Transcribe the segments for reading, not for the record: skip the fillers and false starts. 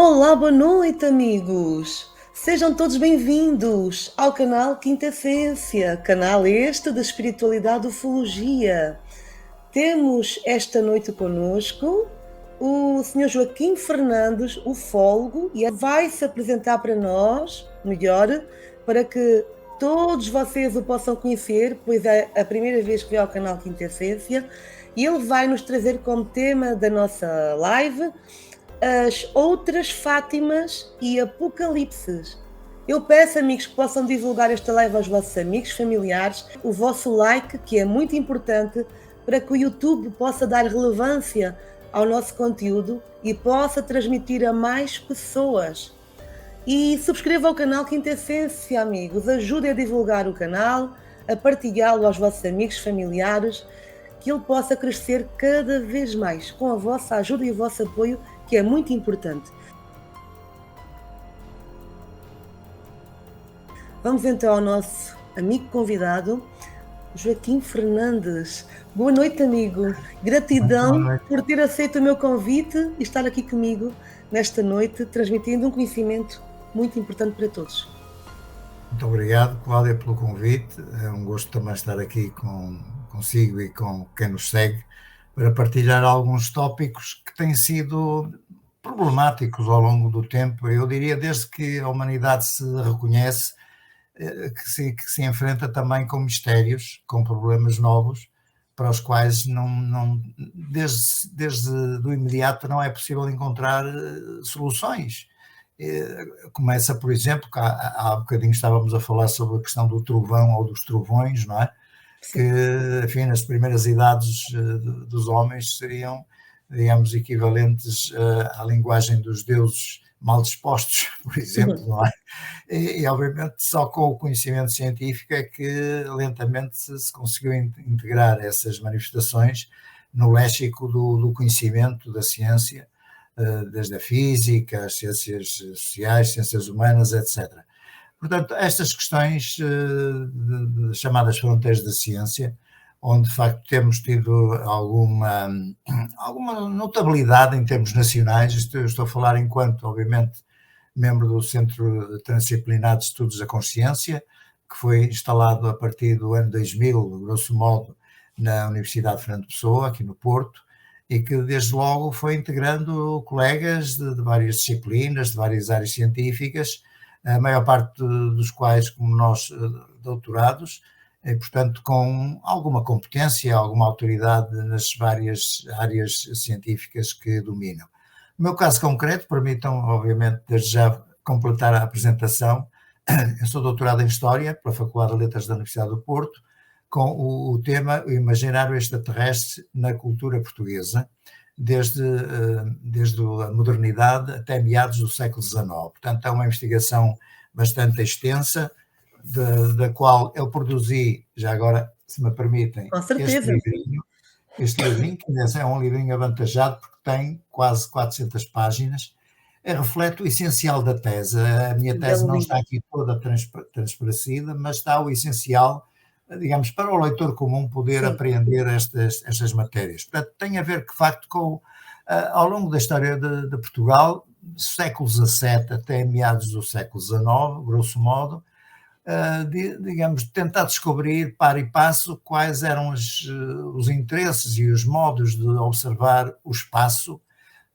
Olá, boa noite, amigos! Sejam todos bem-vindos ao canal Quinta Essência, canal este da espiritualidade ufologia. Temos esta noite conosco o Sr. Joaquim Fernandes, ufólogo, e vai se apresentar para nós melhor, para que todos vocês o possam conhecer, pois é a primeira vez que vem ao canal Quinta Essência, e ele vai nos trazer como tema da nossa live as outras Fátimas e Apocalipses. Eu peço, amigos, que possam divulgar esta live aos vossos amigos, familiares, o vosso like, que é muito importante para que o YouTube possa dar relevância ao nosso conteúdo e possa transmitir a mais pessoas. E subscrevam o canal Quinta Essência, amigos. Ajudem a divulgar o canal, a partilhá-lo aos vossos amigos, familiares, que ele possa crescer cada vez mais com a vossa ajuda e o vosso apoio, que é muito importante. Vamos então ao nosso amigo convidado, Joaquim Fernandes. Boa noite, amigo. Gratidão por ter aceito o meu convite e estar aqui comigo nesta noite, transmitindo um conhecimento muito importante para todos. Muito obrigado, Cláudia, pelo convite. É um gosto também estar aqui consigo e com quem nos segue para partilhar alguns tópicos que têm sido problemáticos ao longo do tempo. Eu diria desde que a humanidade se reconhece, que se enfrenta também com mistérios, com problemas novos, para os quais desde o imediato não é possível encontrar soluções. Começa, por exemplo, que há bocadinho estávamos a falar sobre a questão do trovão ou dos trovões, não é? Sim. Que, enfim, nas primeiras idades dos homens seriam, digamos, equivalentes à linguagem dos deuses mal dispostos, por exemplo, não é? E obviamente só com o conhecimento científico é que lentamente se conseguiu integrar essas manifestações no léxico do conhecimento, da ciência, desde a física, as ciências sociais, ciências humanas, etc. Portanto, estas questões chamadas fronteiras da ciência, onde de facto temos tido alguma notabilidade em termos nacionais, estou a falar enquanto, obviamente, membro do Centro Transdisciplinar de Estudos da Consciência, que foi instalado a partir do ano 2000, grosso modo, na Universidade de Fernando Pessoa, aqui no Porto, e que desde logo foi integrando colegas de várias disciplinas, de várias áreas científicas, a maior parte dos quais, como nós, doutorados, e portanto com alguma competência, alguma autoridade nas várias áreas científicas que dominam. No meu caso concreto, permitam, obviamente, desde já completar a apresentação. Eu sou doutorado em História pela Faculdade de Letras da Universidade do Porto, com o tema o imaginário extraterrestre na cultura portuguesa, desde a modernidade até meados do século XIX. Portanto, é uma investigação bastante extensa, da qual eu produzi, já agora, se me permitem, este livrinho, que é um livrinho avantajado porque tem quase 400 páginas, reflete o essencial da tese. A minha tese não está aqui toda transparecida, mas está o essencial, digamos, para o leitor comum poder apreender estas matérias. Portanto, tem a ver, de facto, com, ao longo da história de Portugal, século XVII até meados do século XIX, grosso modo, digamos, tentar descobrir, par e passo, quais eram os interesses e os modos de observar o espaço,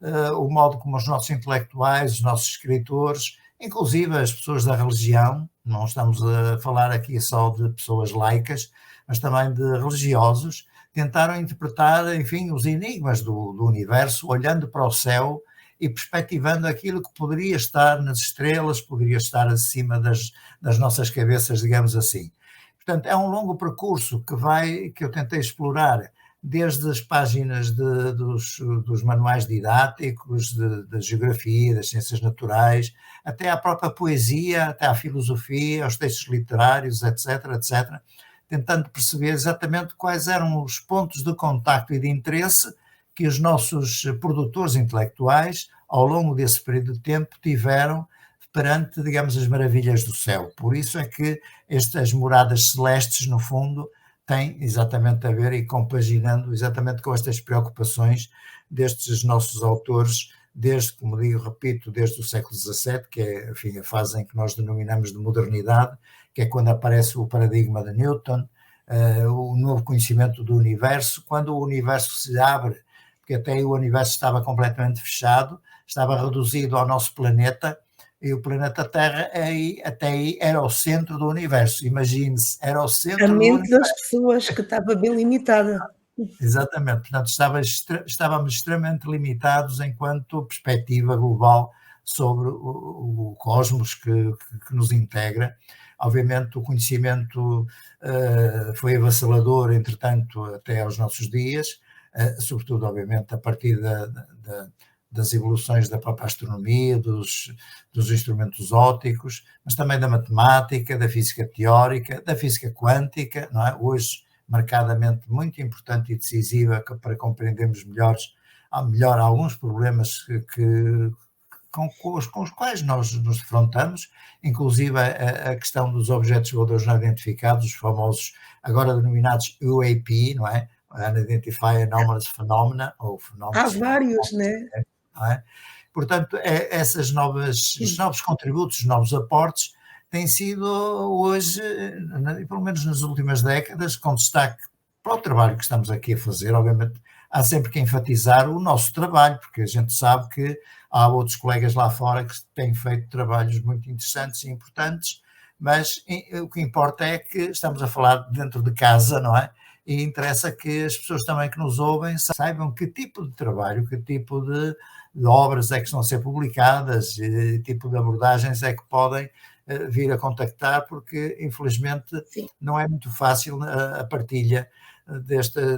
o modo como os nossos intelectuais, os nossos escritores, inclusive as pessoas da religião, não estamos a falar aqui só de pessoas laicas, mas também de religiosos, tentaram interpretar, enfim, os enigmas do universo, olhando para o céu e perspectivando aquilo que poderia estar nas estrelas, poderia estar acima das nossas cabeças, digamos assim. Portanto, é um longo percurso que eu tentei explorar, desde as páginas dos manuais didáticos, da geografia, das ciências naturais, até à própria poesia, até à filosofia, aos textos literários, etc., etc., tentando perceber exatamente quais eram os pontos de contacto e de interesse que os nossos produtores intelectuais, ao longo desse período de tempo, tiveram perante, digamos, as maravilhas do céu. Por isso é que estas moradas celestes, no fundo, têm exatamente a ver e compaginando exatamente com estas preocupações destes nossos autores desde, como digo, repito, desde o século XVII, que é, enfim, a fase em que nós denominamos de modernidade, que é quando aparece o paradigma de Newton, o novo conhecimento do universo, quando o universo se abre, porque até aí o universo estava completamente fechado, estava reduzido ao nosso planeta, e o planeta Terra até aí era o centro do universo, imagine-se, era o centro A do mente das universo. pessoas que estava bem limitada. Exatamente, portanto estávamos extremamente limitados enquanto perspectiva global sobre o cosmos que nos integra. Obviamente o conhecimento foi avassalador, entretanto, até aos nossos dias, sobretudo, obviamente, a partir das evoluções da própria astronomia, dos instrumentos ópticos, mas também da matemática, da física teórica, da física quântica, não é? Hoje, marcadamente muito importante e decisiva para compreendermos melhor alguns problemas com os quais nós nos defrontamos, inclusive a questão dos objetos voadores não identificados, os famosos, agora denominados UAP, não é? Unidentified Anomalous Phenomena, ou Há fenómenos vários, né? não é? Portanto, esses novos contributos, novos aportes, têm sido hoje, pelo menos nas últimas décadas, com destaque para o trabalho que estamos aqui a fazer. Obviamente, há sempre que enfatizar o nosso trabalho, porque a gente sabe que há outros colegas lá fora que têm feito trabalhos muito interessantes e importantes, mas o que importa é que estamos a falar dentro de casa, não é? E interessa que as pessoas também que nos ouvem saibam que tipo de trabalho, que tipo de obras é que estão a ser publicadas, que tipo de abordagens é que podem vir a contactar, porque infelizmente Sim. não é muito fácil a partilha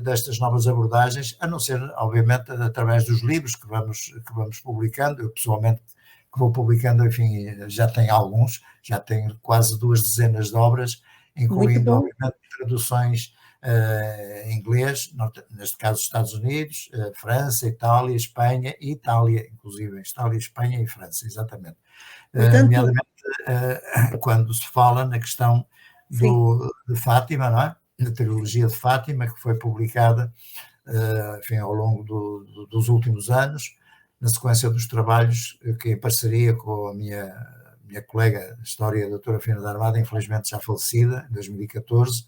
destas novas abordagens, a não ser, obviamente, através dos livros que vamos publicando. Eu, pessoalmente, que vou publicando, enfim, já tenho alguns, já tenho quase 2 dezenas de obras, incluindo, obviamente, traduções em inglês, neste caso Estados Unidos, França, Itália, Espanha e Itália, inclusive, Itália, Espanha e França, exatamente. Nomeadamente quando se fala na questão de Fátima, não é? Da trilogia de Fátima, que foi publicada enfim, ao longo dos últimos anos, na sequência dos trabalhos que, em parceria com a minha colega de História, a doutora Fina da Armada, infelizmente já falecida, em 2014,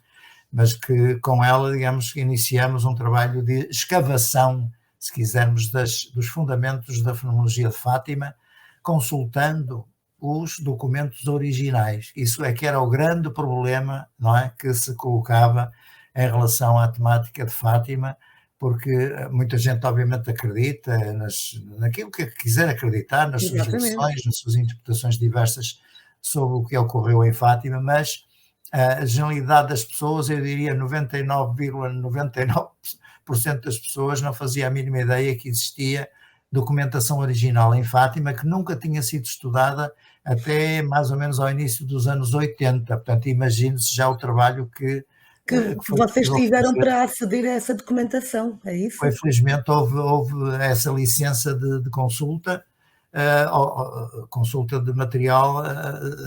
mas que com ela, digamos, iniciamos um trabalho de escavação, se quisermos, dos fundamentos da fenomenologia de Fátima, consultando os documentos originais. Isso é que era o grande problema, não é, que se colocava em relação à temática de Fátima, porque muita gente obviamente acredita naquilo que quiser acreditar, nas suas versões, nas suas interpretações diversas sobre o que ocorreu em Fátima, mas a generalidade das pessoas, eu diria 99,99% das pessoas não fazia a mínima ideia que existia documentação original em Fátima, que nunca tinha sido estudada até mais ou menos ao início dos anos 80. Portanto, imagine-se já o trabalho que vocês tiveram para aceder a essa documentação, é isso? Foi, felizmente houve essa licença de consulta, consulta de material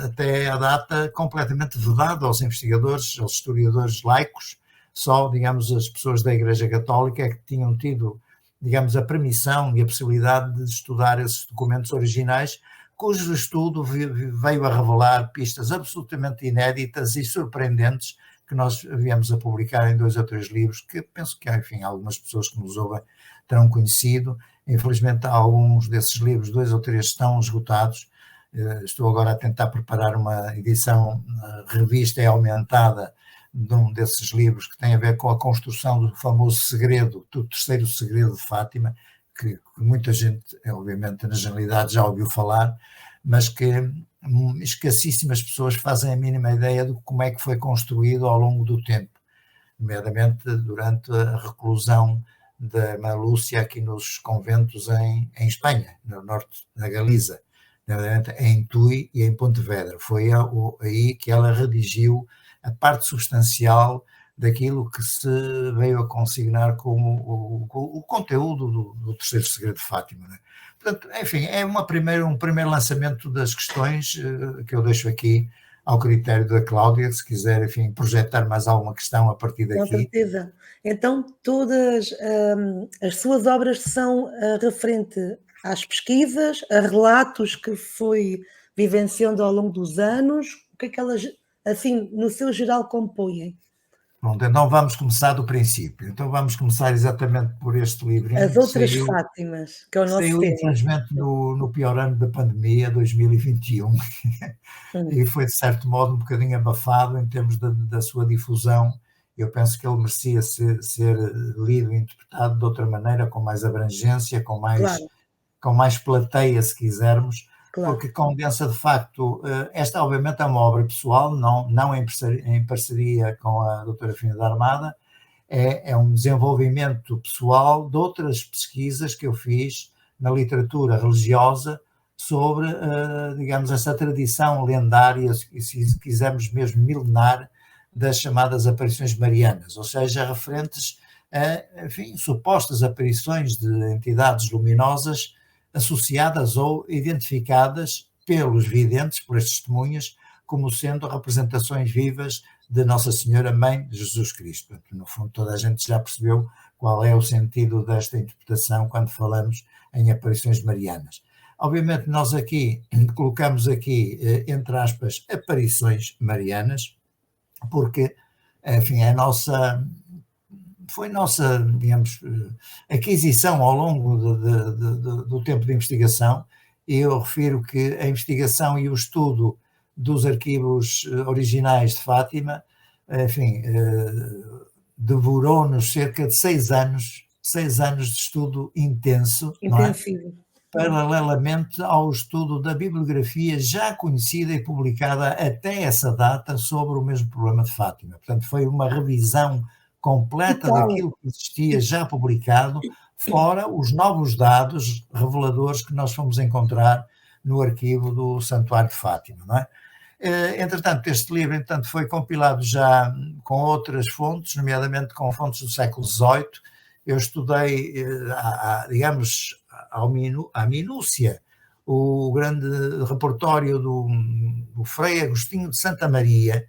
até à data completamente vedado aos investigadores, aos historiadores laicos. Só, digamos, as pessoas da Igreja Católica é que tinham tido, digamos, a permissão e a possibilidade de estudar esses documentos originais, cujo estudo veio a revelar pistas absolutamente inéditas e surpreendentes que nós viemos a publicar em 2 ou 3 livros, que penso que, enfim, algumas pessoas que nos ouvem terão conhecido. Infelizmente, alguns desses livros, 2 ou 3, estão esgotados. Estou agora a tentar preparar uma edição revista e aumentada de um desses livros, que tem a ver com a construção do famoso segredo, do terceiro segredo de Fátima, que muita gente, obviamente, na generalidade já ouviu falar, mas que escassíssimas pessoas fazem a mínima ideia de como é que foi construído ao longo do tempo, nomeadamente durante a reclusão da Irmã Lúcia aqui nos conventos em Espanha, no norte da Galiza, nomeadamente em Tui e em Pontevedra. Foi aí que ela redigiu a parte substancial daquilo que se veio a consignar como o conteúdo do terceiro segredo de Fátima, né? Portanto, enfim, é um primeiro lançamento das questões que eu deixo aqui ao critério da Cláudia, se quiser, enfim, projetar mais alguma questão a partir daqui. Com certeza. Então, todas as suas obras são referente às pesquisas, a relatos que foi vivenciando ao longo dos anos? O que é que elas, assim, no seu geral, compõem? Pronto, então vamos começar do princípio. Então vamos começar exatamente por este As livrinho que outras saiu, Fátimas, que é o nosso saiu tema. infelizmente no pior ano da pandemia, 2021, e foi de certo modo um bocadinho abafado em termos da sua difusão. Eu penso que ele merecia ser lido e interpretado de outra maneira, com mais abrangência, Claro, com mais plateia, se quisermos, claro. porque condensa de facto, esta obviamente é uma obra pessoal, não em parceria com a doutora Fina da Armada, é um desenvolvimento pessoal de outras pesquisas que eu fiz na literatura religiosa sobre, digamos, essa tradição lendária, e se quisermos mesmo milenar, das chamadas aparições marianas, ou seja, referentes a, enfim, supostas aparições de entidades luminosas associadas ou identificadas pelos videntes, pelas testemunhas, como sendo representações vivas de Nossa Senhora Mãe de Jesus Cristo. No fundo, toda a gente já percebeu qual é o sentido desta interpretação quando falamos em aparições marianas. Obviamente, nós aqui colocamos aqui, entre aspas, aparições marianas, porque, enfim, foi nossa, digamos, aquisição ao longo do tempo de investigação, e eu refiro que a investigação e o estudo dos arquivos originais de Fátima, enfim, devorou-nos cerca de 6 anos de estudo intenso, não é? Intensivo. Paralelamente ao estudo da bibliografia já conhecida e publicada até essa data sobre o mesmo problema de Fátima. Portanto, foi uma revisão completa Total. daquilo que existia já publicado, fora os novos dados reveladores que nós fomos encontrar no arquivo do Santuário de Fátima, não é? Entretanto, este livro, entretanto, foi compilado já com outras fontes, nomeadamente com fontes do século XVIII. Eu estudei, digamos, à minúcia, o grande repertório do Frei Agostinho de Santa Maria,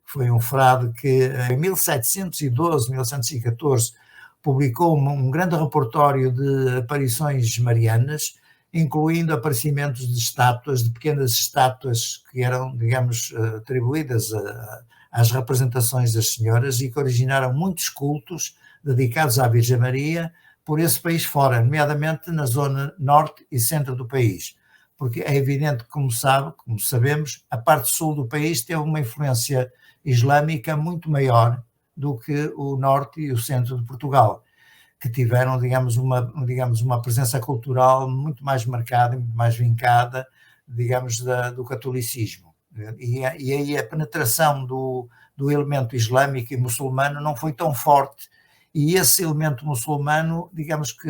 que foi um frade que em 1712, 1714, publicou um grande repertório de aparições marianas, incluindo aparecimentos de estátuas, de pequenas estátuas que eram, digamos, atribuídas às representações das senhoras e que originaram muitos cultos dedicados à Virgem Maria por esse país fora, nomeadamente na zona norte e centro do país. Porque é evidente que, como sabemos, a parte sul do país teve uma influência islâmica muito maior do que o norte e o centro de Portugal, que tiveram, digamos, uma presença cultural muito mais marcada, muito mais vincada, digamos, do catolicismo. E aí a penetração do elemento islâmico e muçulmano não foi tão forte, e esse elemento muçulmano, digamos que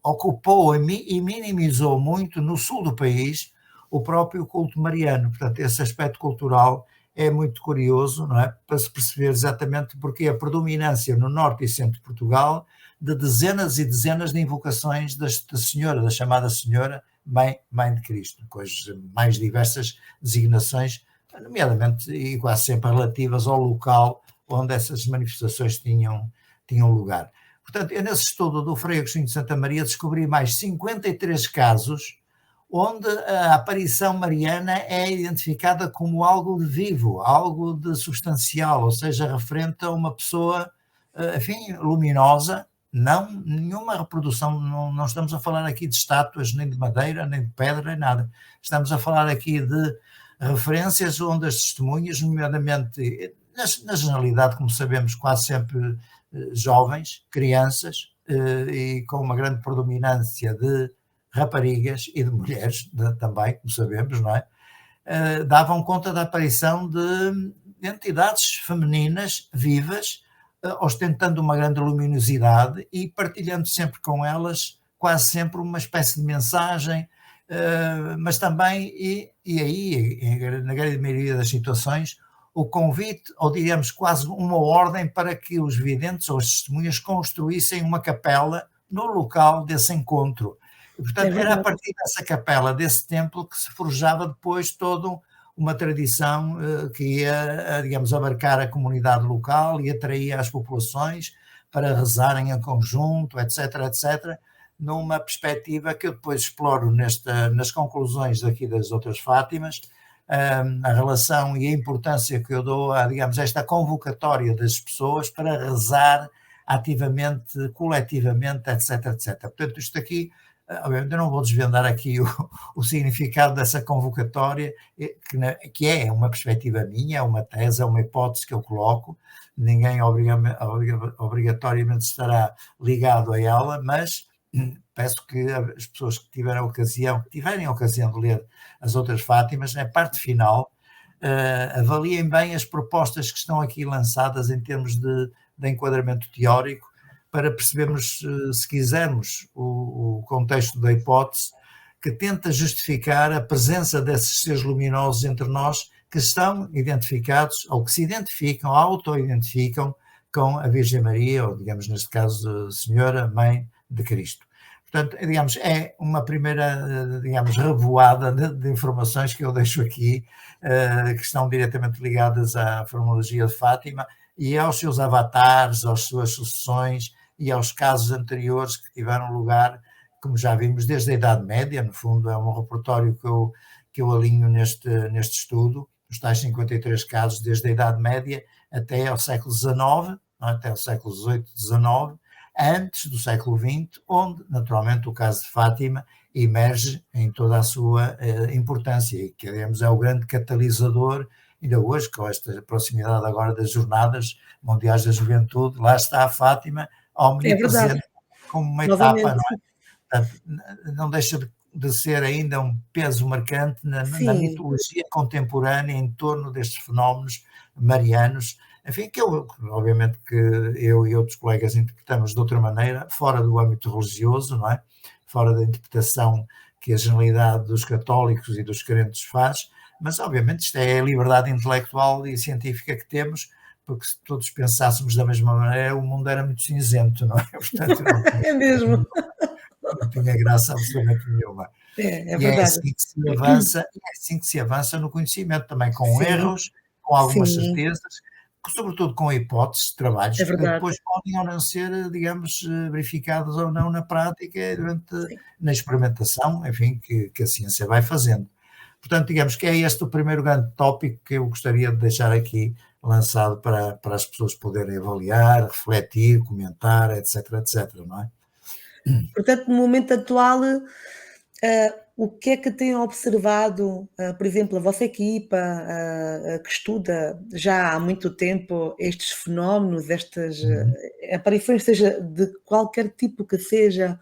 ocupou e minimizou muito no sul do país o próprio culto mariano. Portanto, esse aspecto cultural é muito curioso, não é? Para se perceber exatamente porque a predominância no norte e centro de Portugal de dezenas e dezenas de invocações da Senhora, da chamada Senhora Mãe de Cristo, com as mais diversas designações, nomeadamente e quase sempre relativas ao local onde essas manifestações tinham lugar. Portanto, eu nesse estudo do Frei Agostinho de Santa Maria descobri mais 53 casos onde a aparição mariana é identificada como algo de vivo, algo de substancial, ou seja, referente a uma pessoa, enfim, luminosa, não nenhuma reprodução, não estamos a falar aqui de estátuas, nem de madeira, nem de pedra, nem nada. Estamos a falar aqui de referências onde as testemunhas, nomeadamente, na generalidade, como sabemos, quase sempre jovens, crianças, e com uma grande predominância de raparigas e de mulheres também, como sabemos, não é? Davam conta da aparição de entidades femininas vivas, ostentando uma grande luminosidade e partilhando sempre com elas, quase sempre, uma espécie de mensagem, mas também, e aí, na grande maioria das situações, o convite, ou diríamos quase uma ordem para que os videntes ou as testemunhas construíssem uma capela no local desse encontro. E, portanto, era a partir dessa capela, desse templo, que se forjava depois toda uma tradição que ia, digamos, abarcar a comunidade local e atraía as populações para rezarem em conjunto, etc., etc., numa perspectiva que eu depois exploro nas conclusões daqui das outras Fátimas, a relação e a importância que eu dou a, digamos, esta convocatória das pessoas para rezar ativamente, coletivamente, etc, etc. Portanto, isto aqui, obviamente eu não vou desvendar aqui o significado dessa convocatória, que é uma perspectiva minha, é uma tese, é uma hipótese que eu coloco, ninguém obrigatoriamente estará ligado a ela, mas peço que as pessoas que tiverem a ocasião de ler as outras Fátimas, na parte final, avaliem bem as propostas que estão aqui lançadas em termos de enquadramento teórico, para percebermos, se quisermos, o contexto da hipótese, que tenta justificar a presença desses seres luminosos entre nós, que estão identificados, ou que se identificam, auto-identificam com a Virgem Maria, ou digamos neste caso, Senhora, Mãe de Cristo. Portanto, digamos, é uma primeira, digamos, revoada de informações que eu deixo aqui, que estão diretamente ligadas à formologia de Fátima e aos seus avatares, às suas sucessões e aos casos anteriores que tiveram lugar, como já vimos, desde a Idade Média. No fundo, é um repertório que eu alinho neste estudo, os tais 53 casos desde a Idade Média até ao século XIX, até ao século XVIII, XIX, antes do século XX, onde, naturalmente, o caso de Fátima emerge em toda a sua importância e que, digamos, é o grande catalisador, ainda hoje, com esta proximidade agora das Jornadas Mundiais da Juventude, lá está a Fátima omnipresente como uma etapa, não é? Portanto, não deixa de ser ainda um peso marcante na mitologia contemporânea em torno destes fenómenos marianos, enfim, que obviamente que eu e outros colegas interpretamos de outra maneira, fora do âmbito religioso, não é? Fora da interpretação que a generalidade dos católicos e dos crentes faz, mas obviamente isto é a liberdade intelectual e científica que temos, porque se todos pensássemos da mesma maneira, o mundo era muito cinzento, não é? Portanto, é mesmo. Não tinha graça absolutamente nenhuma. É verdade. É assim que se avança no conhecimento, também com erros, com algumas certezas, sobretudo com hipóteses de trabalhos que depois podem ou não ser, digamos, verificados ou não na prática, na experimentação, enfim, que a ciência vai fazendo. Portanto, digamos que é este o primeiro grande tópico que eu gostaria de deixar aqui lançado para as pessoas poderem avaliar, refletir, comentar, etc, etc, não é? Portanto, no momento atual, o que é que tem observado, por exemplo, a vossa equipa, que estuda já há muito tempo estes fenómenos, estas aparições, seja de qualquer tipo que seja,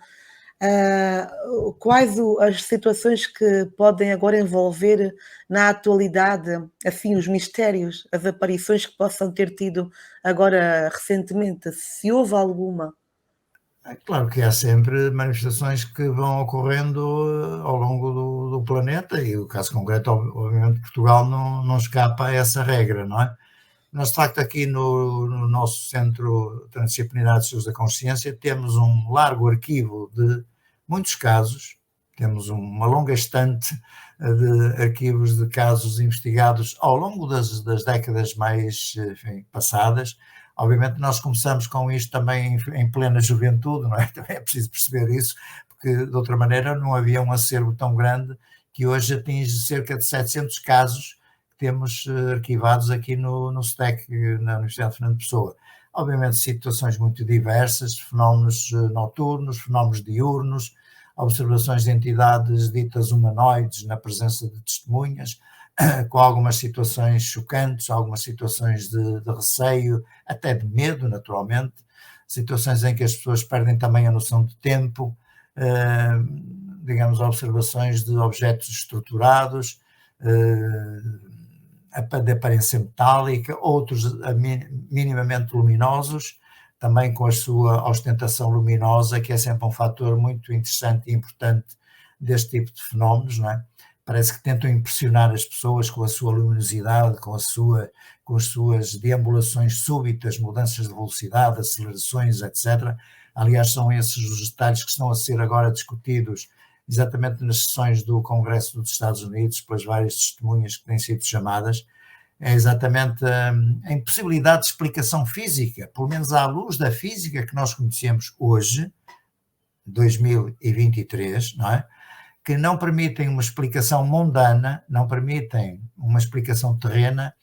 quais as situações que podem agora envolver na atualidade, assim, os mistérios, as aparições que possam ter tido agora recentemente, se houve alguma? É claro que há sempre manifestações que vão ocorrendo ao longo do planeta e o caso concreto, obviamente, Portugal não escapa a essa regra, não é? Nós, de facto, aqui no nosso Centro Transdisciplinar de Estudos da Consciência temos um largo arquivo de muitos casos, temos uma longa estante de arquivos de casos investigados ao longo das décadas mais passadas. Obviamente nós começamos com isto também em plena juventude, não é? Também é preciso perceber isso, porque de outra maneira não havia um acervo tão grande que hoje atinge cerca de 700 casos que temos arquivados aqui no STEC, na Universidade de Fernando Pessoa. Obviamente situações muito diversas, fenómenos noturnos, fenómenos diurnos, observações de entidades ditas humanoides na presença de testemunhas, com algumas situações chocantes, algumas situações de receio, até de medo, naturalmente, situações em que as pessoas perdem também a noção de tempo, digamos, observações de objetos estruturados, de aparência metálica, outros minimamente luminosos, também com a sua ostentação luminosa, que é sempre um fator muito interessante e importante deste tipo de fenómenos, não é? Parece que tentam impressionar as pessoas com a sua luminosidade, com as suas deambulações súbitas, mudanças de velocidade, acelerações, etc. Aliás, são esses os detalhes que estão a ser agora discutidos exatamente nas sessões do Congresso dos Estados Unidos, pelas várias testemunhas que têm sido chamadas. É exatamente a impossibilidade de explicação física, pelo menos à luz da física que nós conhecemos hoje, 2023, não é? Que não permitem uma explicação mundana, não permitem uma explicação terrena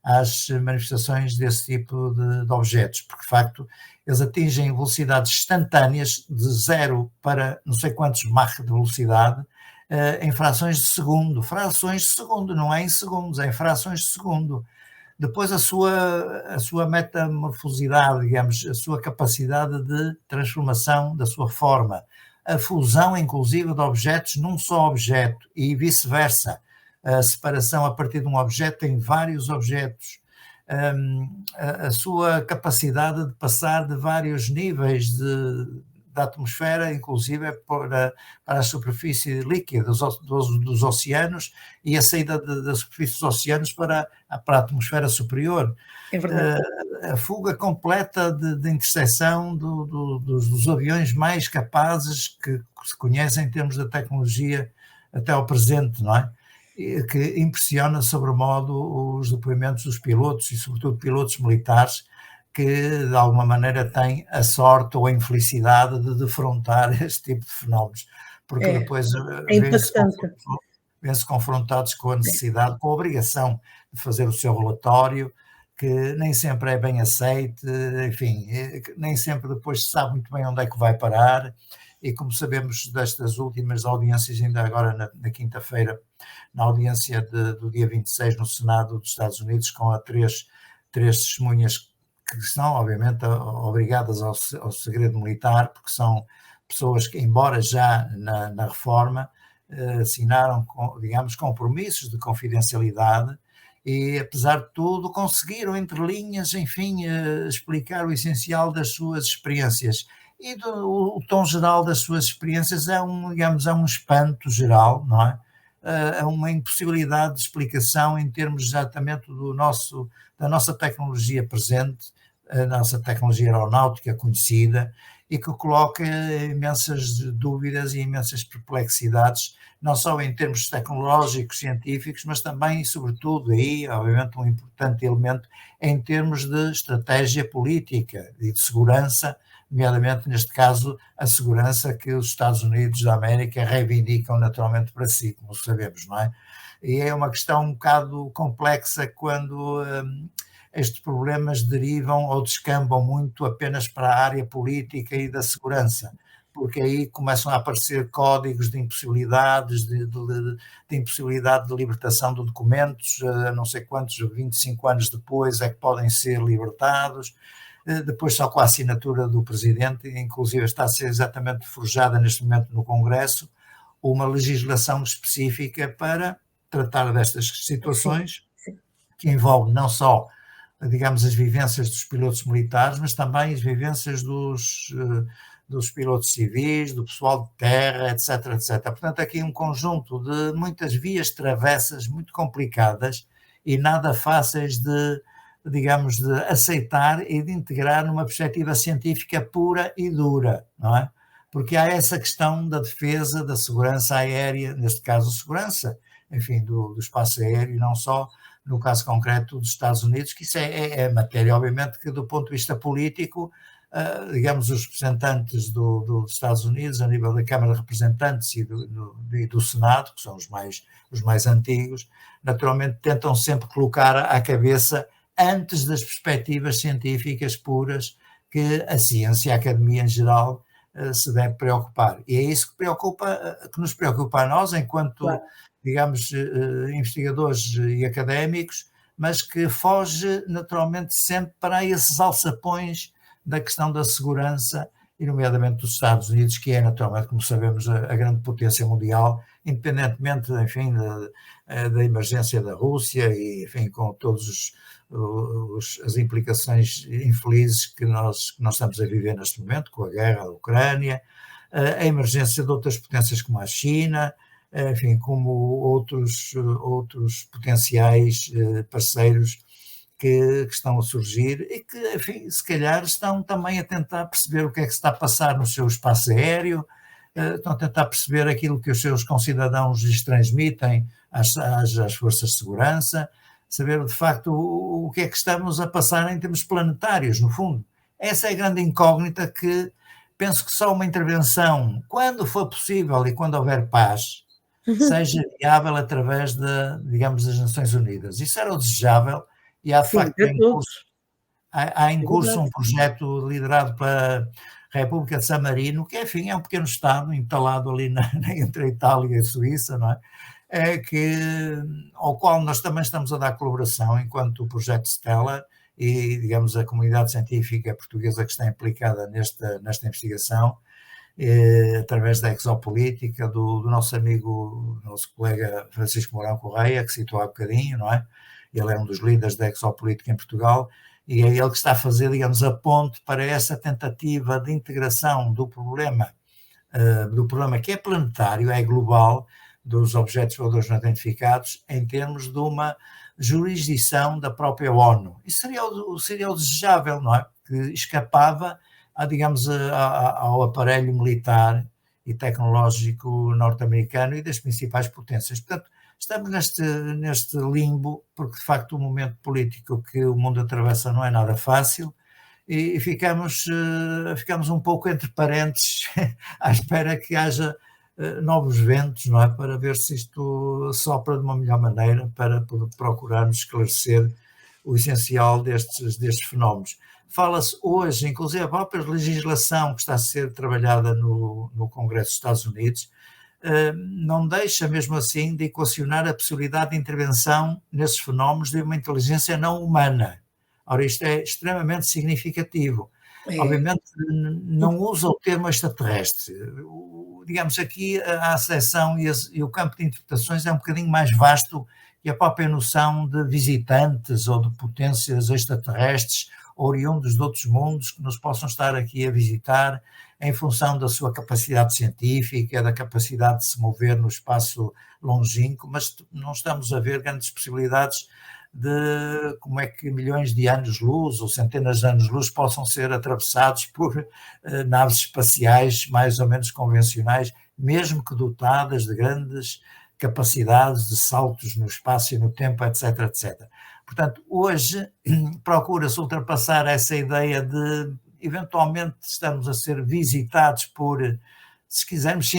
às manifestações desse tipo de objetos, porque de facto eles atingem velocidades instantâneas de 0 para não sei quantos Mach de velocidade em frações de segundo, não é em segundos, é em frações de segundo. Depois a sua metamorfosidade, digamos, a sua capacidade de transformação da sua forma, a fusão inclusive de objetos num só objeto e vice-versa, a separação a partir de um objeto em vários objetos, a sua capacidade de passar de vários níveis da atmosfera, inclusive para a superfície líquida dos oceanos e a saída da superfície dos oceanos para a atmosfera superior. É verdade. A fuga completa de interseção dos aviões mais capazes que se conhecem em termos de tecnologia até ao presente, não é? Que impressiona sobremodo os depoimentos dos pilotos e sobretudo pilotos militares que de alguma maneira têm a sorte ou a infelicidade de defrontar este tipo de fenómenos, porque depois vêm-se confrontados com a necessidade, com a obrigação de fazer o seu relatório, que nem sempre é bem aceite, enfim, nem sempre depois se sabe muito bem onde é que vai parar, e como sabemos destas últimas audiências, ainda agora na quinta-feira, na audiência do dia 26 no Senado dos Estados Unidos, com três testemunhas que são, obviamente, obrigadas ao segredo militar, porque são pessoas que, embora já na reforma, assinaram, digamos, compromissos de confidencialidade e, apesar de tudo, conseguiram, entre linhas, enfim, explicar o essencial das suas experiências. E o tom geral das suas experiências digamos, é um espanto geral, não é? É uma impossibilidade de explicação em termos exatamente da nossa tecnologia presente, a nossa tecnologia aeronáutica conhecida, e que coloca imensas dúvidas e imensas perplexidades, não só em termos tecnológicos, científicos, mas também e sobretudo aí, obviamente, um importante elemento em termos de estratégia política e de segurança, nomeadamente, neste caso, a segurança que os Estados Unidos da América reivindicam naturalmente para si, como sabemos, não é? E é uma questão um bocado complexa quando estes problemas derivam ou descambam muito apenas para a área política e da segurança, porque aí começam a aparecer códigos de impossibilidades, de impossibilidade de libertação de documentos, não sei quantos, 25 anos depois é que podem ser libertados. Depois só com a assinatura do Presidente, inclusive está a ser exatamente forjada neste momento no Congresso, uma legislação específica para tratar destas situações, sim. Que envolve não só, digamos, as vivências dos pilotos militares, mas também as vivências dos pilotos civis, do pessoal de terra, etc, etc. Portanto, aqui um conjunto de muitas vias travessas muito complicadas e nada fáceis digamos, de aceitar e de integrar numa perspectiva científica pura e dura, não é? Porque há essa questão da defesa, da segurança aérea, neste caso segurança, enfim, do espaço aéreo, e não só no caso concreto dos Estados Unidos, que isso é matéria, obviamente, que do ponto de vista político, digamos, os representantes dos Estados Unidos, a nível da Câmara de Representantes e do Senado, que são os mais antigos, naturalmente tentam sempre colocar à cabeça antes das perspectivas científicas puras que a ciência e a academia em geral se deve preocupar. E é isso que nos preocupa a nós, enquanto, claro, digamos, investigadores e académicos, mas que foge naturalmente sempre para esses alçapões da questão da segurança, e nomeadamente dos Estados Unidos, que é naturalmente, como sabemos, a grande potência mundial, independentemente, enfim, da emergência da Rússia e, enfim, com todos as implicações infelizes que nós estamos a viver neste momento, com a guerra da Ucrânia, a emergência de outras potências como a China, enfim, como outros potenciais parceiros que estão a surgir e que, enfim, se calhar estão também a tentar perceber o que é que se está a passar no seu espaço aéreo, estão a tentar perceber aquilo que os seus concidadãos lhes transmitem às forças de segurança, saber de facto o que é que estamos a passar em termos planetários, no fundo. Essa é a grande incógnita que penso que só uma intervenção, quando for possível e quando houver paz, seja viável através digamos, das Nações Unidas. Isso era o desejável e há de Sim, facto para todos. há em É curso verdade. um projeto liderado pela República de San Marino, que enfim é um pequeno estado entalado ali entre a Itália e a Suíça, não é? Ao qual nós também estamos a dar colaboração enquanto o projeto Stella e, digamos, a comunidade científica portuguesa que está implicada nesta investigação, através da exopolítica, do nosso amigo, nosso colega Francisco Mourão Correia, que citou há bocadinho, não é? Ele é um dos líderes da exopolítica em Portugal e é ele que está a fazer, digamos, a ponte para essa tentativa de integração do problema que é planetário, é global, dos objetos voadores não identificados, em termos de uma jurisdição da própria ONU. Isso seria o desejável, não é? Que escapava, digamos, ao aparelho militar e tecnológico norte-americano e das principais potências. Portanto, estamos neste limbo, porque de facto o momento político que o mundo atravessa não é nada fácil, e ficamos um pouco entre parentes à espera que haja novos ventos, não é? Para ver se isto sopra de uma melhor maneira, para procurarmos esclarecer o essencial destes fenómenos. Fala-se hoje, inclusive a própria legislação que está a ser trabalhada no Congresso dos Estados Unidos, não deixa mesmo assim de equacionar a possibilidade de intervenção nesses fenómenos de uma inteligência não humana. Ora, isto é extremamente significativo. Obviamente não usa o termo extraterrestre. Digamos aqui a acessão e o campo de interpretações é um bocadinho mais vasto que a própria noção de visitantes ou de potências extraterrestres oriundos de outros mundos que nos possam estar aqui a visitar em função da sua capacidade científica, da capacidade de se mover no espaço longínquo, mas não estamos a ver grandes possibilidades de como é que milhões de anos-luz ou centenas de anos-luz possam ser atravessados por naves espaciais mais ou menos convencionais, mesmo que dotadas de grandes capacidades de saltos no espaço e no tempo, etc, etc. Portanto, hoje procura-se ultrapassar essa ideia de eventualmente estamos a ser visitados por, se quisermos,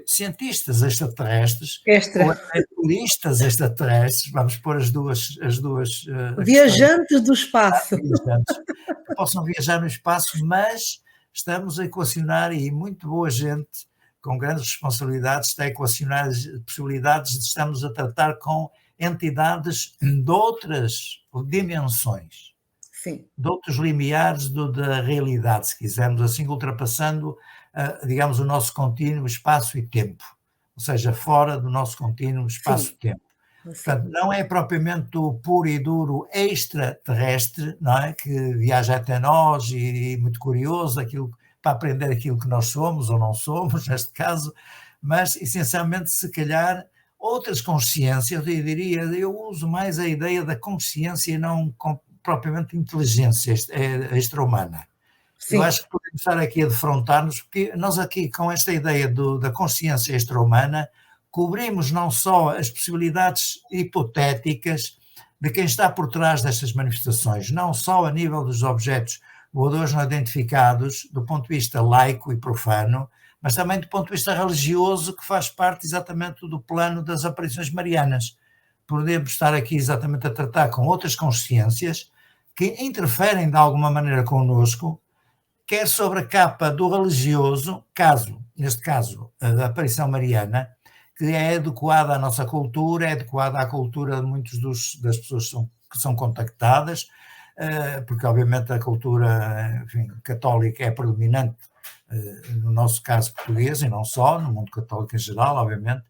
cientistas extraterrestres, ou até turistas extraterrestres, vamos pôr as duas viajantes do espaço. Viajantes, que possam viajar no espaço, mas estamos a equacionar, e muito boa gente com grandes responsabilidades está a equacionar as possibilidades de estamos a tratar com entidades de outras dimensões. Sim. De outros limiares da realidade, se quisermos assim, ultrapassando, digamos, o nosso contínuo espaço e tempo, ou seja, fora do nosso contínuo espaço-tempo. Portanto, não é propriamente o puro e duro extraterrestre, não é? Que viaja até nós e muito curioso para aprender aquilo que nós somos ou não somos, neste caso, mas essencialmente, se calhar, outras consciências, eu uso mais a ideia da consciência e não propriamente inteligência extra-humana. Eu acho que podemos estar aqui a defrontar-nos, porque nós aqui, com esta ideia da consciência extra-humana, cobrimos não só as possibilidades hipotéticas de quem está por trás destas manifestações, não só a nível dos objetos voadores não identificados, do ponto de vista laico e profano, mas também do ponto de vista religioso, que faz parte exatamente do plano das aparições marianas. Podemos estar aqui exatamente a tratar com outras consciências que interferem de alguma maneira connosco, quer sobre a capa do religioso, neste caso, a aparição mariana, que é adequada à nossa cultura, é adequada à cultura de muitas das pessoas que são contactadas, porque obviamente a cultura, enfim, católica é predominante no nosso caso português, e não só, no mundo católico em geral, obviamente,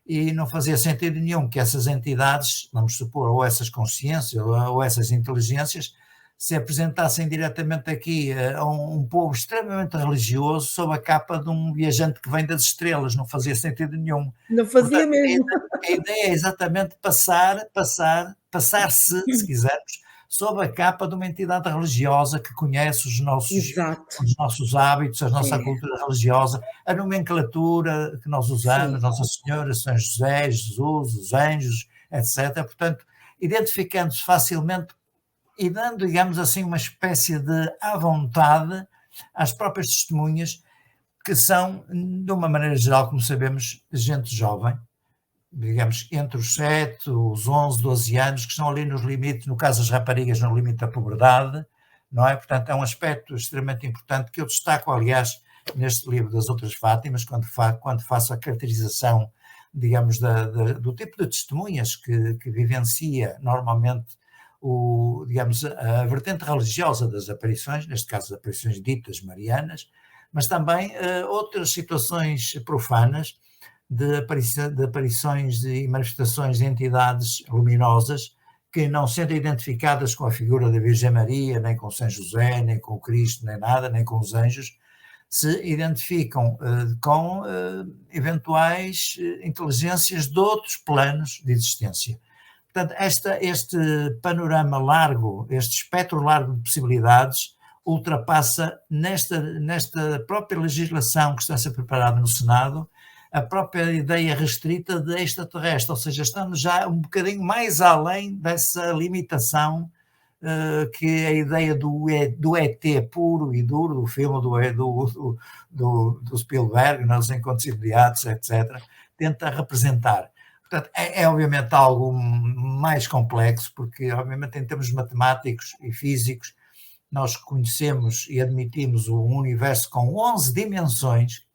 e não fazia sentido nenhum que essas entidades, vamos supor, ou essas consciências, ou essas inteligências, se apresentassem diretamente aqui a um povo extremamente religioso sob a capa de um viajante que vem das estrelas, não fazia sentido nenhum. Não fazia. Portanto, mesmo. A ideia é exatamente passar-se, se quisermos, sob a capa de uma entidade religiosa que conhece os nossos hábitos, a nossa cultura religiosa, a nomenclatura que nós usamos, Nossa Senhora, São José, Jesus, os anjos, etc. Portanto, identificando-se facilmente e dando, digamos assim, uma espécie de à vontade às próprias testemunhas, que são, de uma maneira geral, como sabemos, gente jovem, digamos, entre os 7, os 11, 12 anos, que estão ali nos limites, no caso das raparigas, no limite da puberdade, não é? Portanto, é um aspecto extremamente importante que eu destaco, aliás, neste livro das outras Fátimas, quando faço a caracterização, digamos, do tipo de testemunhas que vivencia normalmente digamos, a vertente religiosa das aparições, neste caso as aparições ditas marianas, mas também outras situações profanas de aparições e manifestações de entidades luminosas que, não sendo identificadas com a figura da Virgem Maria, nem com São José, nem com o Cristo, nem nada, nem com os anjos, se identificam com eventuais inteligências de outros planos de existência. Portanto, este panorama largo, este espectro largo de possibilidades, ultrapassa nesta própria legislação que está a ser preparada no Senado, a própria ideia restrita de extraterrestre, ou seja, estamos já um bocadinho mais além dessa limitação que a ideia do ET puro e duro, do filme do Spielberg, nos Encontros Imediatos, etc., tenta representar. Portanto, é obviamente algo mais complexo, porque obviamente em termos matemáticos e físicos, nós conhecemos e admitimos um universo com 11 dimensões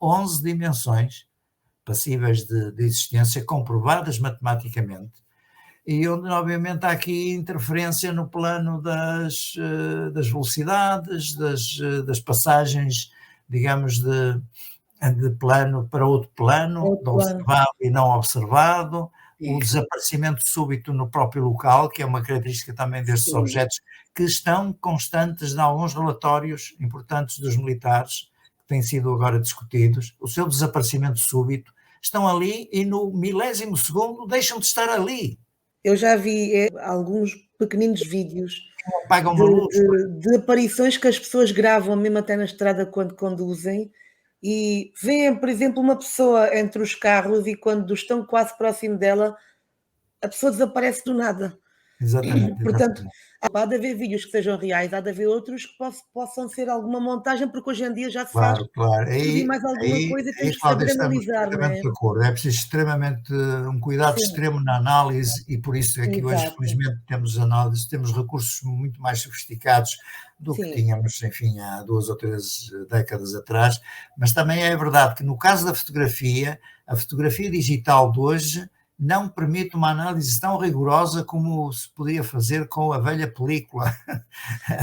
passíveis de existência, comprovadas matematicamente, e onde obviamente há aqui interferência no plano das velocidades, das passagens, digamos, de plano para outro plano, de observado e não observado, o desaparecimento súbito no próprio local, que é uma característica também destes objetos, que estão constantes em alguns relatórios importantes dos militares, que têm sido agora discutidos, o seu desaparecimento súbito, estão ali e no milésimo segundo deixam de estar ali. Eu já vi alguns pequeninos vídeos apagam uma luz, de aparições que as pessoas gravam mesmo até na estrada quando conduzem, e veem, por exemplo, uma pessoa entre os carros e quando estão quase próximo dela, a pessoa desaparece do nada. Exatamente. Portanto, há de haver vídeos que sejam reais, há de haver outros que possam ser alguma montagem, porque hoje em dia já se faz claro. tudo e mais alguma coisa, temos que saber analisar, não é? De acordo. É preciso extremamente um cuidado extremo na análise, e por isso é que hoje, felizmente, temos recursos muito mais sofisticados do que tínhamos, enfim, há 2 ou 3 décadas atrás, mas também é verdade que no caso da fotografia, a fotografia digital de hoje não permite uma análise tão rigorosa como se podia fazer com a velha película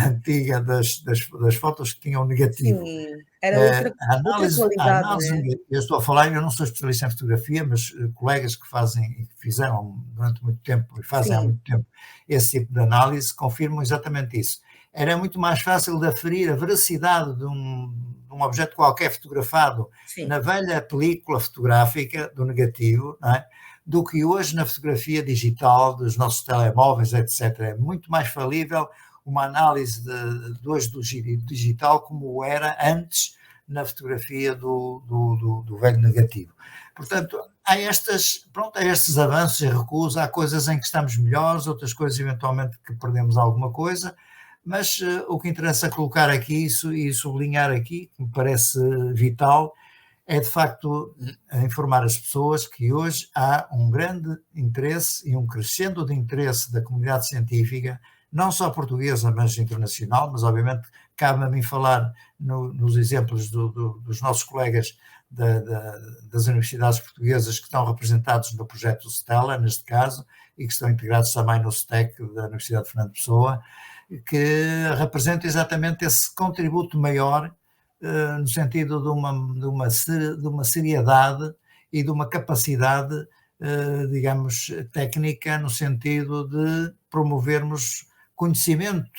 antiga das fotos que tinham negativo. Sim, era outra qualidade. Eu estou a falar, eu não sou especialista em fotografia, mas colegas que fizeram durante muito tempo e fazem há muito tempo esse tipo de análise confirmam exatamente isso. Era muito mais fácil de aferir a veracidade de um objeto qualquer fotografado na velha película fotográfica do negativo, não é? Do que hoje na fotografia digital dos nossos telemóveis, etc. É muito mais falível uma análise de hoje do digital como era antes na fotografia do velho negativo. Portanto, há estes avanços e recuos, há coisas em que estamos melhores, outras coisas eventualmente que perdemos alguma coisa, mas o que interessa colocar aqui e sublinhar aqui, que me parece vital, é de facto informar as pessoas que hoje há um grande interesse e um crescendo de interesse da comunidade científica, não só portuguesa, mas internacional, mas obviamente cabe a mim falar nos exemplos dos nossos colegas das universidades portuguesas que estão representados no projeto Stella, neste caso, e que estão integrados também no STEC da Universidade de Fernando Pessoa, que representa exatamente esse contributo maior no sentido de uma seriedade e de uma capacidade, digamos, técnica, no sentido de promovermos conhecimento,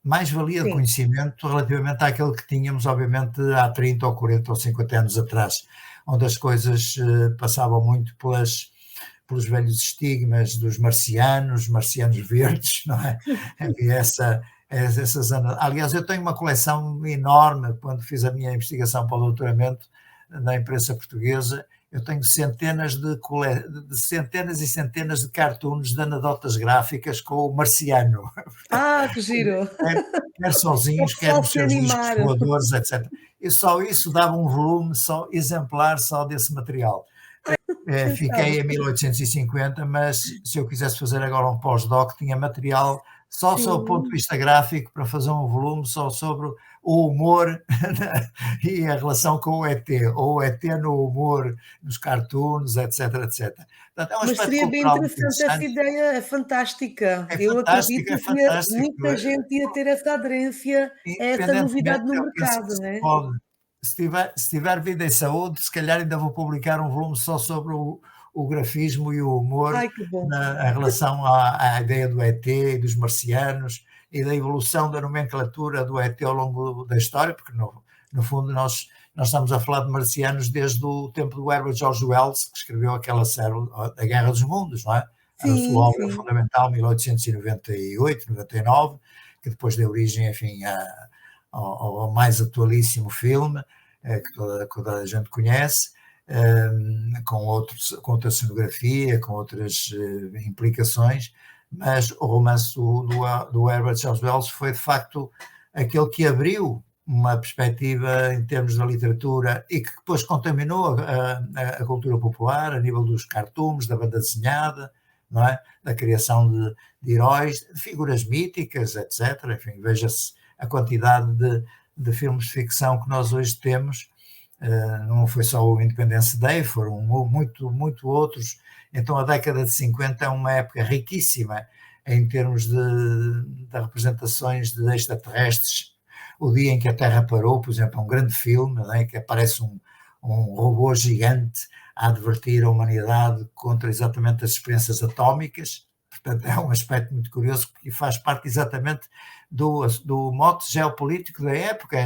mais-valia de conhecimento relativamente àquele que tínhamos, obviamente, há 30 ou 40 ou 50 anos atrás, onde as coisas passavam muito pelos velhos estigmas dos marcianos verdes, não é? Havia aliás, eu tenho uma coleção enorme. Quando fiz a minha investigação para o doutoramento na imprensa portuguesa, eu tenho centenas centenas e centenas de cartoons de anedotas gráficas com o Marciano. Que giro! Quer Para o sozinhos, quer pessoal nos se seus discos animar. voadores, etc. E só isso dava um volume só exemplar só desse material. Fiquei em Pensava. 1850, mas se eu quisesse fazer agora um pós-doc, tinha material só sob o ponto de Sim. vista gráfico para fazer um volume só sobre o humor e a relação com o ET, ou o ET no humor, nos cartoons, etc, etc. Portanto, é um Mas aspecto seria bem cultural muito interessante essa interessante. ideia, é fantástica. É Eu fantástico, é acredito que fantástico. muita gente ia ter essa aderência a essa Independentemente, novidade no eu penso que mercado, né? se tiver vida e saúde, se calhar ainda vou publicar um volume só sobre o grafismo e o humor Ai, que bom. em relação à ideia do ET e dos marcianos e da evolução da nomenclatura do ET ao longo da história, porque no fundo nós estamos a falar de marcianos desde o tempo do Herbert George Wells, que escreveu aquela série, A Guerra dos Mundos, não é? A sua Sim, obra sim. fundamental, 1898, 99, que depois deu origem, enfim, ao mais atualíssimo filme, que toda a gente conhece, com outra cenografia, com outras implicações, mas o romance do Herbert George Wells foi, de facto, aquele que abriu uma perspectiva em termos da literatura e que depois contaminou a cultura popular a nível dos cartoons, da banda desenhada, não é? Da criação de heróis, de figuras míticas, etc. Enfim, veja-se a quantidade de filmes de ficção que nós hoje temos. Não foi só o Independence Day, foram muito outros. Então a década de 50 é uma época riquíssima em termos de representações de extraterrestres. O dia em que a Terra parou, por exemplo, é um grande filme, né, que aparece um robô gigante a advertir a humanidade contra exatamente as experiências atómicas. Portanto, é um aspecto muito curioso porque faz parte exatamente do mote geopolítico da época,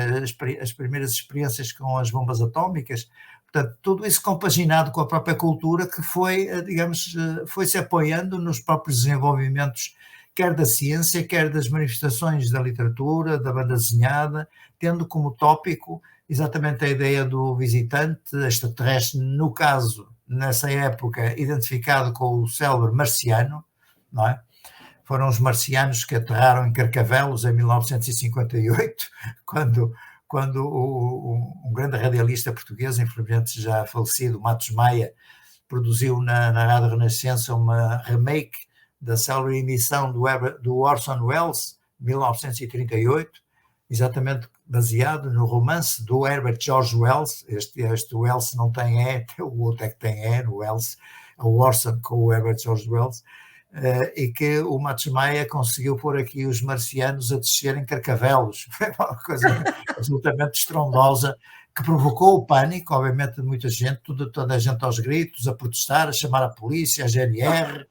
as primeiras experiências com as bombas atómicas. Portanto, tudo isso compaginado com a própria cultura que foi, digamos, foi-se apoiando nos próprios desenvolvimentos, quer da ciência, quer das manifestações da literatura, da banda desenhada, tendo como tópico exatamente a ideia do visitante extraterrestre, no caso, nessa época, identificado com o célebre marciano, não é? Foram os marcianos que aterraram em Carcavelos em 1958, quando um grande radialista português, infelizmente já falecido, Matos Maia, produziu na Rádio Renascença uma remake da célebre emissão do Orson Welles, 1938, exatamente baseado no romance do Herbert George Wells. Este Wells não tem o outro é que tem no Wells, o Orson com o Herbert George Wells, e que o Matos Maia conseguiu pôr aqui os marcianos a descer em Carcavelos. Foi uma coisa absolutamente estrondosa, que provocou o pânico, obviamente, de muita gente, toda a gente aos gritos, a protestar, a chamar a polícia, a GNR,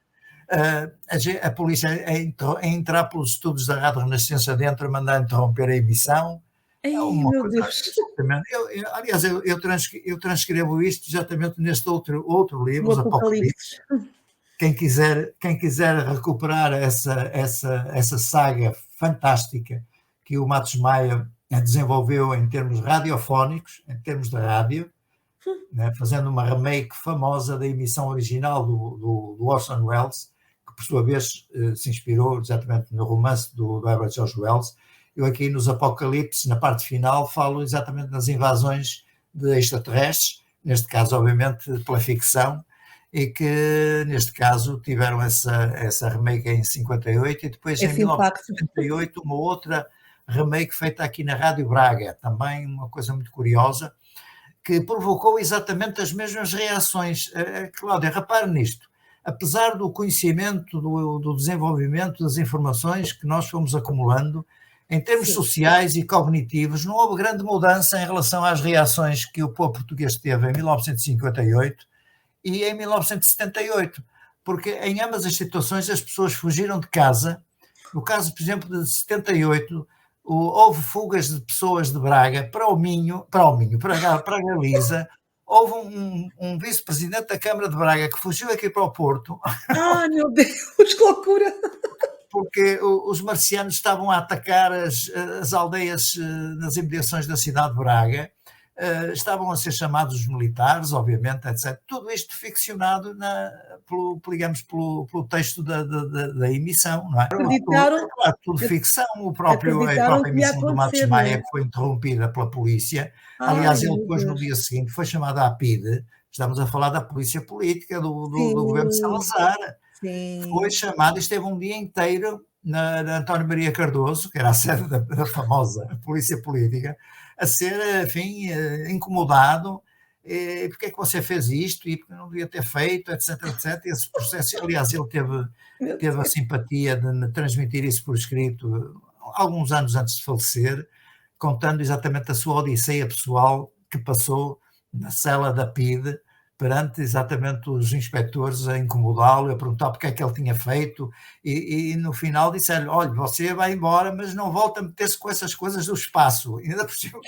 a polícia a entrar pelos estúdios da Rádio Renascença dentro, a mandar interromper a emissão. É Ai, uma meu coisa, Deus! exatamente. Aliás, eu transcrevo isto exatamente neste outro livro, O Os Apocalipse. Apocalipse. Quem quiser recuperar essa saga fantástica que o Matos Maia desenvolveu em termos radiofónicos, em termos de rádio, né, fazendo uma remake famosa da emissão original do Orson Welles, que por sua vez se inspirou exatamente no romance do Herbert George Wells. Eu aqui nos Apocalipse, na parte final, falo exatamente das invasões de extraterrestres, neste caso obviamente pela ficção, e que neste caso tiveram essa remake em 58 e depois em Esse impacto. 1978 uma outra remake feita aqui na Rádio Braga, também uma coisa muito curiosa, que provocou exatamente as mesmas reações. Cláudia, repare nisto, apesar do conhecimento, do desenvolvimento das informações que nós fomos acumulando, em termos sociais e cognitivos, não houve grande mudança em relação às reações que o povo português teve em 1958 e em 1978, porque em ambas as situações as pessoas fugiram de casa. No caso, por exemplo, de 78, houve fugas de pessoas de Braga para a Galiza. Houve um vice-presidente da Câmara de Braga que fugiu aqui para o Porto. Ai, meu Deus, que loucura! Porque os marcianos estavam a atacar as aldeias nas imediações da cidade de Braga, estavam a ser chamados os militares, obviamente, etc. Tudo isto ficcionado pelo texto da emissão, não é? Acreditaram, Claro, tudo ficção, a própria acreditaram que ia emissão do Matos acontecer, não Maia, é? que foi interrompida pela polícia. Ai, Aliás, ele meu depois, no Deus. dia seguinte, foi chamado à PIDE. Estamos a falar da polícia política do governo de Sim, Salazar. Foi sim. chamado e esteve um dia inteiro na António Maria Cardoso, que era a sede da famosa polícia política, a ser, enfim, incomodado. Porque é que você fez isto e porque não devia ter feito, etc, etc. Esse processo, aliás, ele Meu teve a Deus. simpatia de me transmitir isso por escrito alguns anos antes de falecer, contando exatamente a sua odisseia pessoal que passou na cela da PIDE, perante exatamente os inspectores a incomodá-lo, a perguntar porque é que ele tinha feito, e no final disseram-lhe, olha, você vai embora, mas não volta a meter-se com essas coisas do espaço. E ainda por cima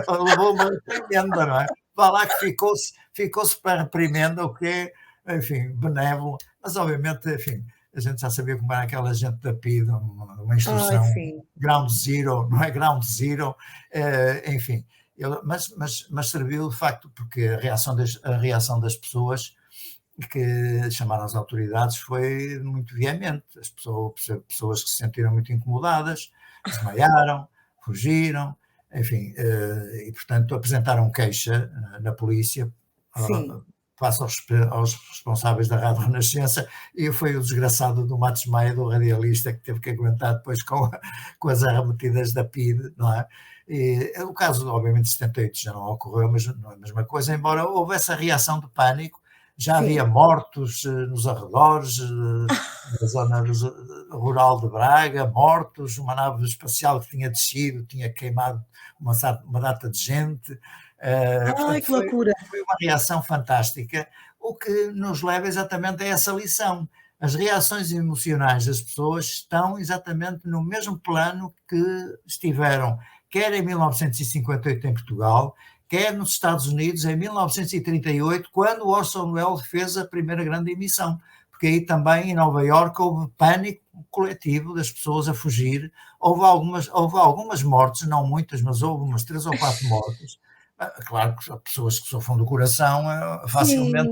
levou uma reprimenda, não é? Vá lá que ficou-se para a reprimenda, o que é, enfim, benévolo, mas obviamente, enfim, a gente já sabia como era aquela gente da PIDE, uma Ai, instrução sim. ground zero, não é ground zero, enfim, mas serviu de facto porque a reação das pessoas que chamaram as autoridades foi muito veemente. As pessoas que se sentiram muito incomodadas, desmaiaram, fugiram, enfim, e portanto apresentaram queixa na polícia Sim. face aos responsáveis da Rádio Renascença, e foi o desgraçado do Matos Maia, do radialista, que teve que aguentar depois com as arremetidas da PIDE, não é? E, o caso, obviamente, de 78 já não ocorreu, mas não é a mesma coisa, embora houve essa reação de pânico, já Sim. havia mortos nos arredores da zona rural de Braga, mortos, uma nave espacial que tinha descido, tinha queimado uma data de gente, Ai, portanto que loucura. foi uma reação fantástica, o que nos leva exatamente a essa lição. As reações emocionais das pessoas estão exatamente no mesmo plano que estiveram, quer em 1958 em Portugal, quer nos Estados Unidos em 1938, quando Orson Welles fez a primeira grande emissão, porque aí também em Nova Iorque houve pânico coletivo das pessoas a fugir, houve algumas mortes, não muitas, mas houve umas 3 ou 4 mortes. Claro que pessoas que sofram do coração facilmente,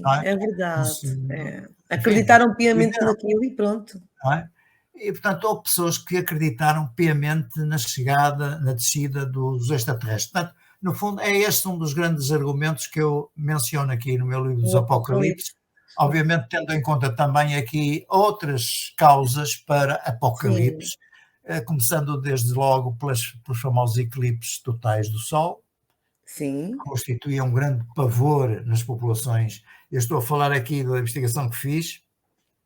não Sim, é? é Não verdade. se, É. enfim, não Acreditaram se piamente viveram, naquilo e pronto. não é? E, portanto, houve pessoas que acreditaram piamente na chegada, na descida dos extraterrestres. Portanto, no fundo, é este um dos grandes argumentos que eu menciono aqui no meu livro dos O Apocalipse. Apocalipse, obviamente tendo em conta também aqui outras causas para Sim, Apocalipse, começando desde logo pelos famosos eclipses totais do Sol, que sim, constituíam um grande pavor nas populações. Eu estou a falar aqui da investigação que fiz,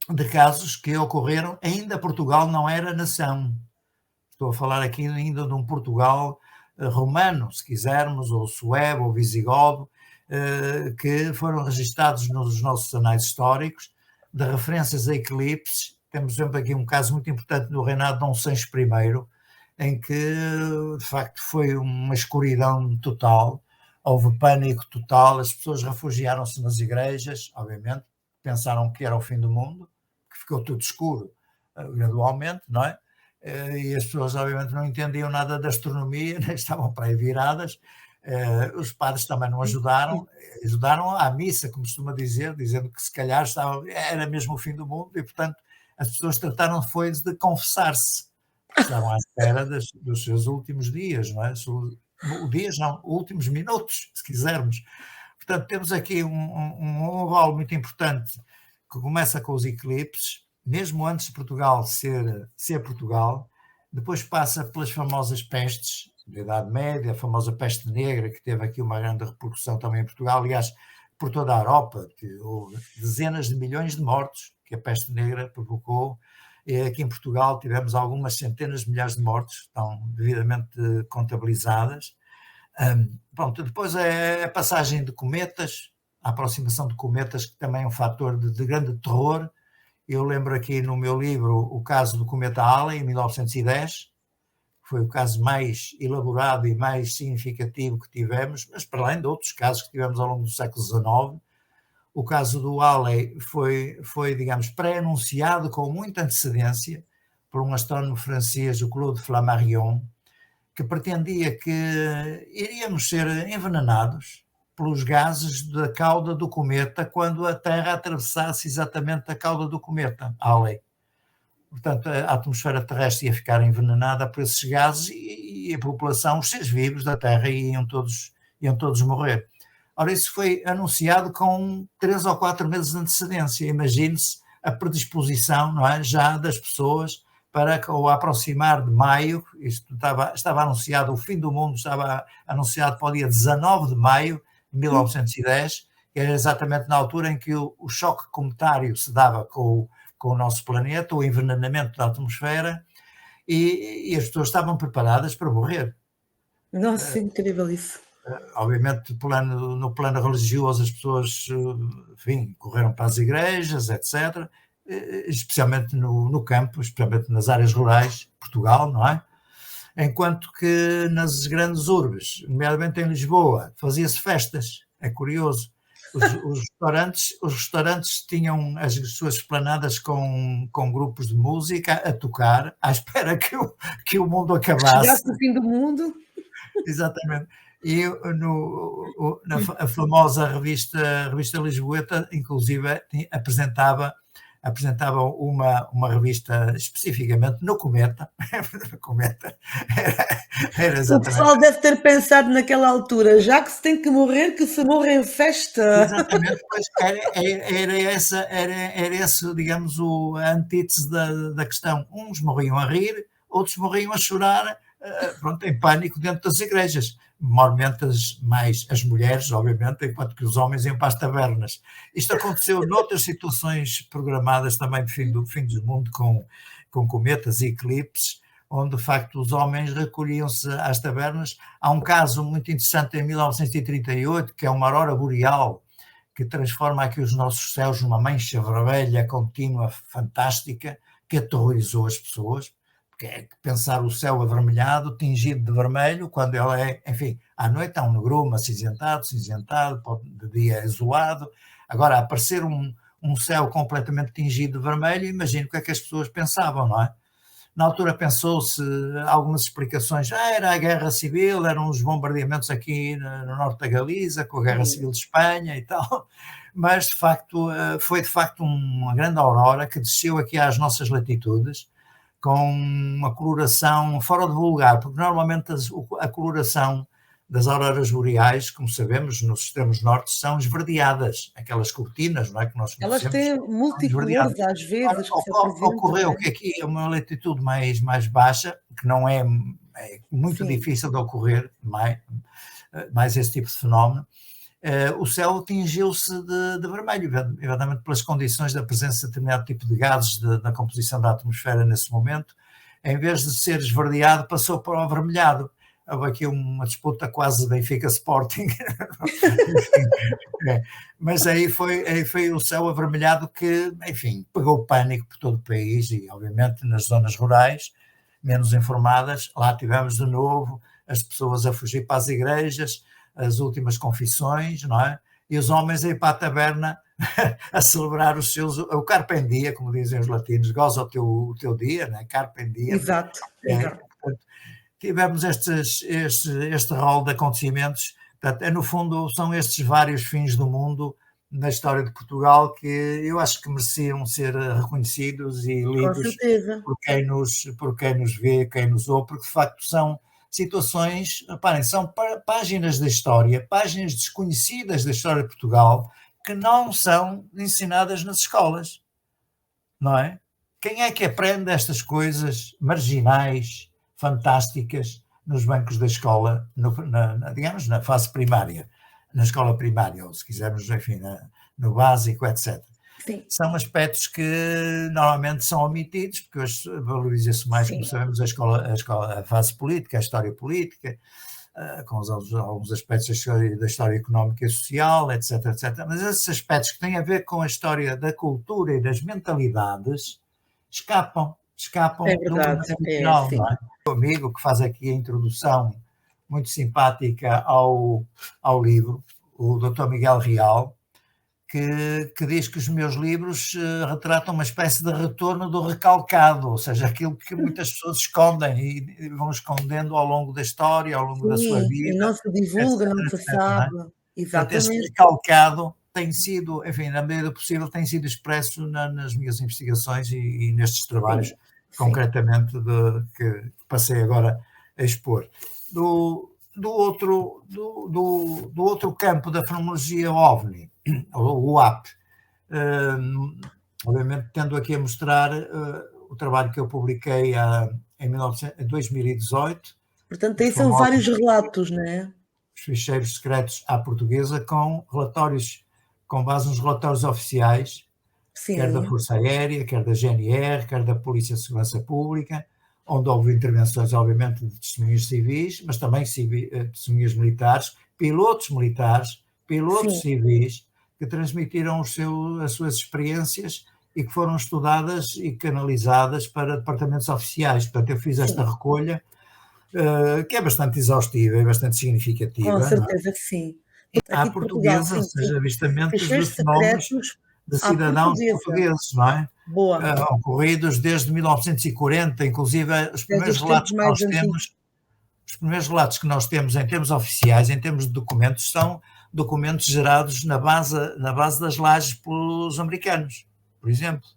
de casos que ocorreram, ainda Portugal não era nação. Estou a falar aqui ainda de um Portugal romano, se quisermos, ou suevo, ou visigodo, que foram registados nos nossos anais históricos, de referências a eclipses. Temos, por exemplo, aqui um caso muito importante do reinado de Dom Sancho I, em que, de facto, foi uma escuridão total, houve pânico total, as pessoas refugiaram-se nas igrejas, obviamente, pensaram que era o fim do mundo, que ficou tudo escuro gradualmente, não é? E as pessoas obviamente não entendiam nada da astronomia, nem estavam para aí viradas, os padres também não ajudaram à missa, como costuma dizer, dizendo que se calhar era mesmo o fim do mundo, e portanto as pessoas trataram foi de confessar-se, porque estavam à espera dos seus últimos dias, não é? Dias não, últimos minutos, se quisermos. Portanto, temos aqui um rol muito importante que começa com os eclipses, mesmo antes de Portugal ser Portugal, depois passa pelas famosas pestes da Idade Média, a famosa peste negra, que teve aqui uma grande repercussão também em Portugal, aliás, por toda a Europa, houve dezenas de milhões de mortos que a peste negra provocou, e aqui em Portugal tivemos algumas centenas de milhares de mortos, estão devidamente contabilizadas. Pronto, depois é a passagem de cometas, a aproximação de cometas, que também é um fator de grande terror. Eu lembro aqui no meu livro o caso do cometa Halley, em 1910, foi o caso mais elaborado e mais significativo que tivemos, mas para além de outros casos que tivemos ao longo do século XIX, o caso do Halley foi digamos, pré-anunciado com muita antecedência por um astrónomo francês, o Claude Flammarion, que pretendia que iríamos ser envenenados pelos gases da cauda do cometa quando a Terra atravessasse exatamente a cauda do cometa, Halley. Portanto, a atmosfera terrestre ia ficar envenenada por esses gases e a população, os seres vivos da Terra iam todos morrer. Ora, isso foi anunciado com 3 ou 4 meses de antecedência. Imagine-se a predisposição, não é, já das pessoas para, ao aproximar de maio, isto estava anunciado, o fim do mundo estava anunciado para o dia 19 de maio de 1910, que era exatamente na altura em que o choque cometário se dava com o nosso planeta, o envenenamento da atmosfera, e as pessoas estavam preparadas para morrer. Nossa, incrível isso. Obviamente, no plano religioso, as pessoas, enfim, correram para as igrejas, etc., especialmente no campo, especialmente nas áreas rurais de Portugal, não é? Enquanto que nas grandes urbes, nomeadamente em Lisboa, fazia-se festas. É curioso. Os restaurantes tinham as suas esplanadas com grupos de música a tocar, à espera que o mundo acabasse. Chegasse o fim do mundo. Exatamente. E a famosa revista Lisboeta, inclusive, apresentava uma revista especificamente no Cometa. Era exatamente. O pessoal deve ter pensado naquela altura, já que se tem que morrer, que se morra em festa. Exatamente, pois era esse, digamos, a antítese da questão. Uns morriam a rir, outros morriam a chorar, pronto, em pânico dentro das igrejas. Normalmente as mulheres, obviamente, enquanto que os homens iam para as tabernas. Isto aconteceu noutras situações programadas também de fim do mundo, com cometas e eclipses, onde, de facto, os homens recolhiam-se às tabernas. Há um caso muito interessante em 1938, que é uma aurora boreal, que transforma aqui os nossos céus numa mancha vermelha contínua, fantástica, que aterrorizou as pessoas. Que é pensar o céu avermelhado, tingido de vermelho, quando ele é, enfim, à noite há um negrume acinzentado, de dia azulado. Agora, aparecer um céu completamente tingido de vermelho, imagino o que é que as pessoas pensavam, não é? Na altura pensou-se algumas explicações, era a guerra civil, eram os bombardeamentos aqui no norte da Galiza, com a guerra civil de Espanha e tal, mas de facto foi de facto uma grande aurora que desceu aqui às nossas latitudes, com uma coloração fora do vulgar, porque normalmente a coloração das auroras boreais, como sabemos, nos extremos norte, são esverdeadas, aquelas cortinas, não é, que nós conhecemos. Elas têm multicolores às vezes. Ocorreu que aqui é uma latitude mais baixa, que não é muito difícil de ocorrer mais esse tipo de fenómeno. O céu tingiu-se de vermelho, evidentemente pelas condições da presença de determinado tipo de gases na composição da atmosfera nesse momento. Em vez de ser esverdeado, passou para o avermelhado. Houve aqui uma disputa quase Benfica-Sporting. Mas aí foi o céu avermelhado que, enfim, pegou pânico por todo o país e, obviamente, nas zonas rurais, menos informadas, lá tivemos de novo as pessoas a fugir para as igrejas, as últimas confissões, não é? E os homens a ir para a taberna a celebrar o carpe diem, como dizem os latinos, goza o teu dia, né? Carpe diem. Exato. Portanto, tivemos este rol de acontecimentos. Portanto, no fundo, são estes vários fins do mundo na história de Portugal que eu acho que mereciam ser reconhecidos e lidos por quem nos vê, quem nos ouve, porque de facto são situações, reparem, são páginas da história, páginas desconhecidas da história de Portugal, que não são ensinadas nas escolas, não é? Quem é que aprende estas coisas marginais, fantásticas, nos bancos da escola, digamos, na fase primária, na escola primária, ou se quisermos, enfim, no básico, etc. Sim. São aspectos que normalmente são omitidos, porque hoje valoriza-se mais, como sabemos, a fase política, a história política, com alguns aspectos da história económica e social, etc, etc. Mas esses aspectos que têm a ver com a história da cultura e das mentalidades escapam de uma maneira geral, não é? O amigo que faz aqui a introdução muito simpática ao livro, o Dr. Miguel Real, que diz que os meus livros retratam uma espécie de retorno do recalcado, ou seja, aquilo que muitas pessoas escondem e vão escondendo ao longo da história, ao longo da sua Sim, e vida, não se divulga, etc, não se etc, não é? sabe. Portanto, esse Exatamente. recalcado tem sido, enfim, na medida do possível, tem sido expresso nas minhas investigações e nestes trabalhos, Sim, sim. concretamente, que passei agora a expor. Do outro campo da fenomenologia OVNI, o UAP, obviamente tendo aqui a mostrar o trabalho que eu publiquei em 2018, Portanto, os aí são famosos vários relatos, não é? ficheiros secretos à portuguesa, com relatórios, com base nos relatórios oficiais, quer da Sim, Força Aérea, quer da GNR, quer da Polícia de Segurança Pública, onde houve intervenções, obviamente, de testemunhas civis, mas também testemunhas militares, pilotos sim, civis, que transmitiram as suas experiências e que foram estudadas e canalizadas para departamentos oficiais. Portanto, eu fiz esta sim. recolha, que é bastante exaustiva e bastante Com significativa, não é? certeza que sim. À Aqui de Portugal, portuguesa, ou sim, sim. seja, avistamentos de Ficheiros fenómenos secretos de à cidadãos portuguesa. portugueses, não é? Boa. Ocorridos desde 1940, inclusive os Desde primeiros os tempos relatos que mais nós antigos. temos, os primeiros relatos que nós temos em termos oficiais, em termos de documentos, são documentos gerados na base das lajes pelos americanos, por exemplo,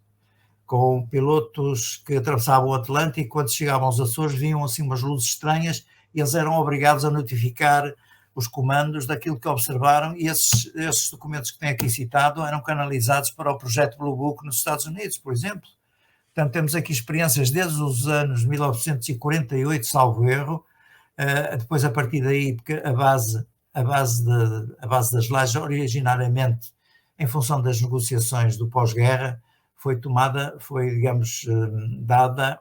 com pilotos que atravessavam o Atlântico e quando chegavam aos Açores viam assim umas luzes estranhas e eles eram obrigados a notificar os comandos daquilo que observaram e esses documentos que têm aqui citado eram canalizados para o projeto Blue Book nos Estados Unidos, por exemplo. Portanto, temos aqui experiências desde os anos 1948, salvo erro, depois a partir daí, porque a base das lajes originariamente, em função das negociações do pós-guerra, foi, digamos, dada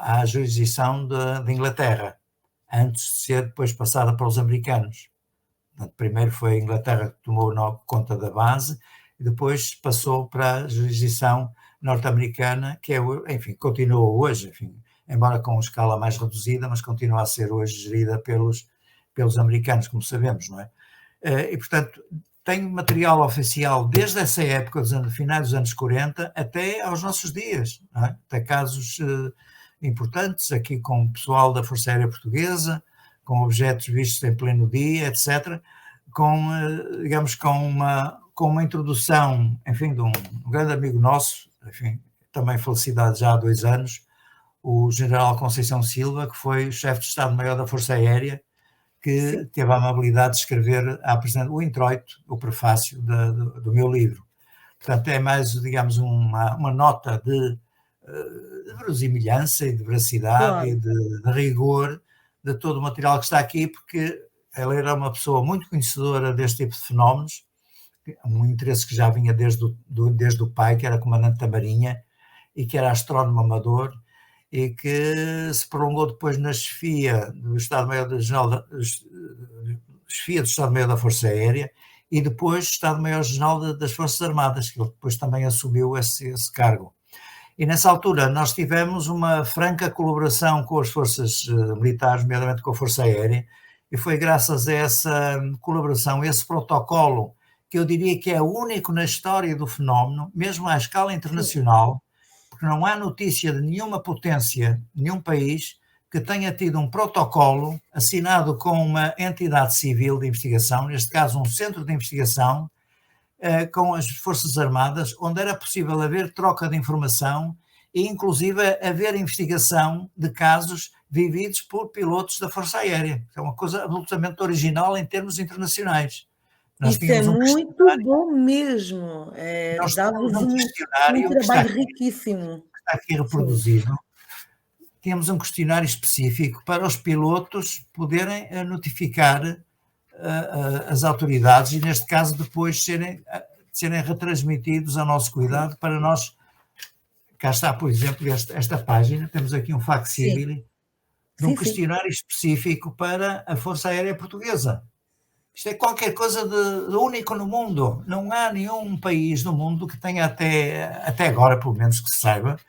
à jurisdição de Inglaterra, antes de ser depois passada para os americanos. Portanto, primeiro foi a Inglaterra que tomou conta da base e depois passou para a jurisdição norte-americana, que enfim, continua hoje, enfim, embora com escala mais reduzida, mas continua a ser hoje gerida pelos americanos, como sabemos, não é? E, portanto, tem material oficial desde essa época, finais dos anos 40, até aos nossos dias, não é? Até casos importantes, aqui com o pessoal da Força Aérea Portuguesa, com objetos vistos em pleno dia, etc., digamos, com uma introdução, enfim, de um grande amigo nosso, enfim, também felicidade já há 2 anos, o general Conceição Silva, que foi o chefe de Estado-Maior da Força Aérea, Sim, que teve a amabilidade de escrever o introito, o prefácio do meu livro. Portanto, é mais, digamos, uma nota de verosimilhança e de veracidade e claro. de rigor de todo o material que está aqui, porque ela era uma pessoa muito conhecedora deste tipo de fenómenos, um interesse que já vinha desde o pai, que era comandante da Marinha e que era astrónomo amador, e que se prolongou depois na chefia do Estado-Maior chefia do Estado-Maior da Força Aérea e depois Estado-Maior-General das Forças Armadas, que ele depois também assumiu esse cargo. E nessa altura nós tivemos uma franca colaboração com as forças militares, nomeadamente com a Força Aérea, e foi graças a essa colaboração, esse protocolo, que eu diria que é único na história do fenómeno, mesmo à escala internacional, porque não há notícia de nenhuma potência, nenhum país, que tenha tido um protocolo assinado com uma entidade civil de investigação, neste caso um centro de investigação, com as Forças Armadas, onde era possível haver troca de informação e, inclusive, haver investigação de casos vividos por pilotos da Força Aérea. É uma coisa absolutamente original em termos internacionais. Nós Isso é tínhamos um muito questionário, bom mesmo. Dá-vos um que está trabalho riquíssimo. aqui Sim, reproduzido. Tínhamos um questionário específico para os pilotos poderem notificar as autoridades e, neste caso, depois serem retransmitidos ao nosso sim, cuidado para nós. Cá está, por exemplo, esta página, temos aqui um sim, facsímile de um sim, sim. questionário específico para a Força Aérea Portuguesa. Isto é qualquer coisa de único no mundo. Não há nenhum país no mundo que tenha até agora, pelo menos que se saiba,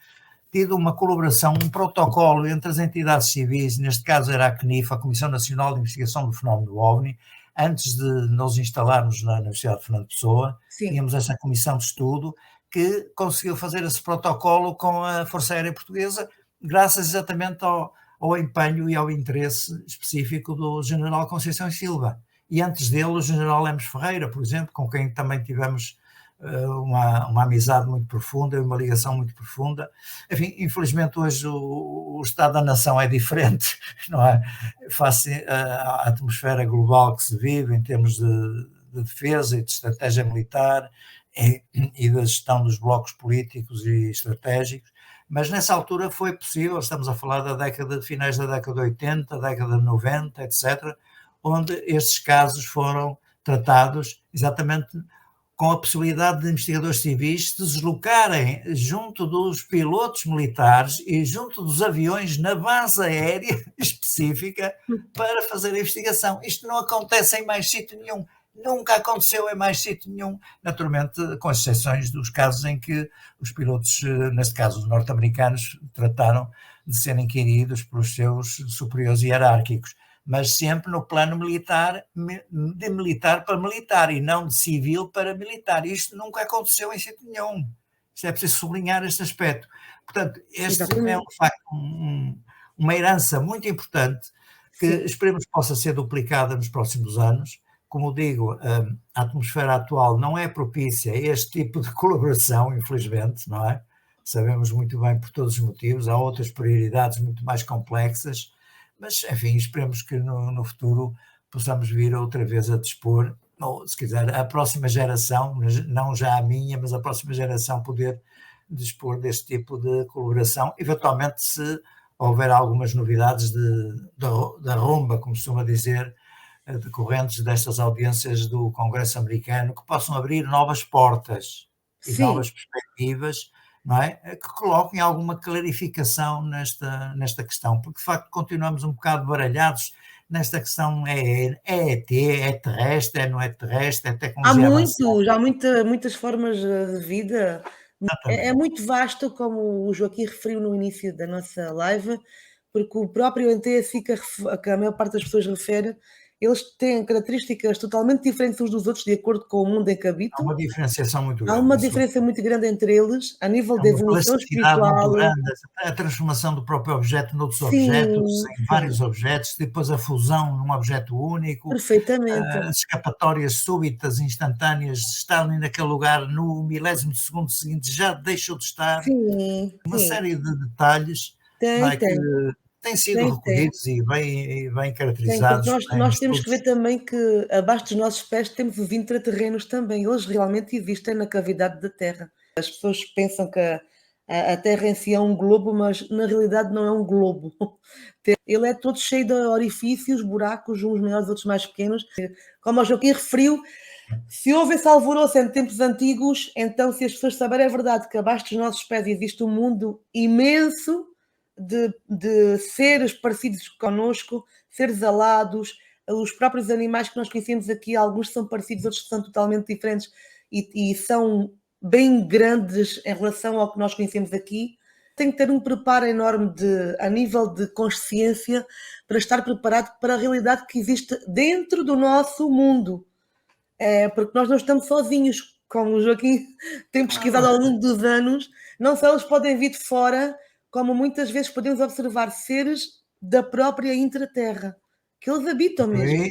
tido uma colaboração, um protocolo entre as entidades civis, neste caso era a CNIF, a Comissão Nacional de Investigação do Fenómeno OVNI, antes de nos instalarmos na Universidade de Fernando Pessoa, Sim. tínhamos essa comissão de estudo que conseguiu fazer esse protocolo com a Força Aérea Portuguesa, graças exatamente ao empenho e ao interesse específico do General Conceição e Silva. E antes dele, o General Lemos Ferreira, por exemplo, com quem também tivemos uma amizade muito profunda e uma ligação muito profunda. Enfim, infelizmente hoje o estado da nação é diferente, não é? Face à atmosfera global que se vive em termos de defesa e de estratégia militar e da gestão dos blocos políticos e estratégicos, mas nessa altura foi possível, estamos a falar finais da década de 80, década de 90, etc., onde estes casos foram tratados exatamente com a possibilidade de investigadores civis se deslocarem junto dos pilotos militares e junto dos aviões na base aérea específica para fazer a investigação. Isto não acontece em mais sítio nenhum. Nunca aconteceu em mais sítio nenhum, naturalmente, com as exceções dos casos em que os pilotos, neste caso os norte-americanos, trataram de serem inquiridos pelos seus superiores hierárquicos, mas sempre no plano militar, de militar para militar e não de civil para militar. Isto nunca aconteceu em sítio nenhum. Isto é preciso sublinhar este aspecto. Portanto, este é, de facto, uma herança muito importante que esperemos que possa ser duplicada nos próximos anos. Como digo, a atmosfera atual não é propícia a este tipo de colaboração, infelizmente, não é? Sabemos muito bem por todos os motivos, há outras prioridades muito mais complexas, mas, enfim, esperemos que no futuro possamos vir outra vez a dispor, ou se quiser, a próxima geração, não já a minha, mas a próxima geração poder dispor deste tipo de colaboração, eventualmente se houver algumas novidades da rumba, como se costuma dizer, decorrentes destas audiências do Congresso americano, que possam abrir novas portas e novas perspectivas, não é? Que coloquem alguma clarificação nesta questão, porque de facto continuamos um bocado baralhados nesta questão, é ET, é terrestre, não é terrestre, é tecnologia avançada. Há muitas formas de vida, é muito vasto, como o Joaquim referiu no início da nossa live, porque o próprio NTSI que a maior parte das pessoas refere, eles têm características totalmente diferentes uns dos outros de acordo com o mundo em que habitam. Há uma diferenciação muito grande. Há uma diferença muito grande entre eles, a nível de evolução espiritual. Muito grande, a transformação do próprio objeto noutros objetos, em vários objetos, depois a fusão num objeto único, perfeitamente. As escapatórias súbitas, instantâneas, estar ali naquele lugar no milésimo de segundo seguinte já deixou de estar. Uma série de detalhes que têm sido recolhidos e bem caracterizados. Nós temos que ver também que abaixo dos nossos pés temos os intraterrenos também, eles realmente existem na cavidade da Terra. As pessoas pensam que a Terra em si é um globo, mas na realidade não é um globo. Ele é todo cheio de orifícios, buracos, uns maiores, outros mais pequenos. Como o Joaquim referiu, se houve esse alvoroço em tempos antigos, então se as pessoas saberem a verdade que abaixo dos nossos pés existe um mundo imenso de seres parecidos connosco, seres alados, os próprios animais que nós conhecemos aqui, alguns são parecidos, outros são totalmente diferentes e são bem grandes em relação ao que nós conhecemos aqui. Tem que ter um preparo enorme a nível de consciência para estar preparado para a realidade que existe dentro do nosso mundo. Porque nós não estamos sozinhos, como o Joaquim tem pesquisado ao longo dos anos, não só eles podem vir de fora, como muitas vezes podemos observar seres da própria intraterra, que eles habitam mesmo.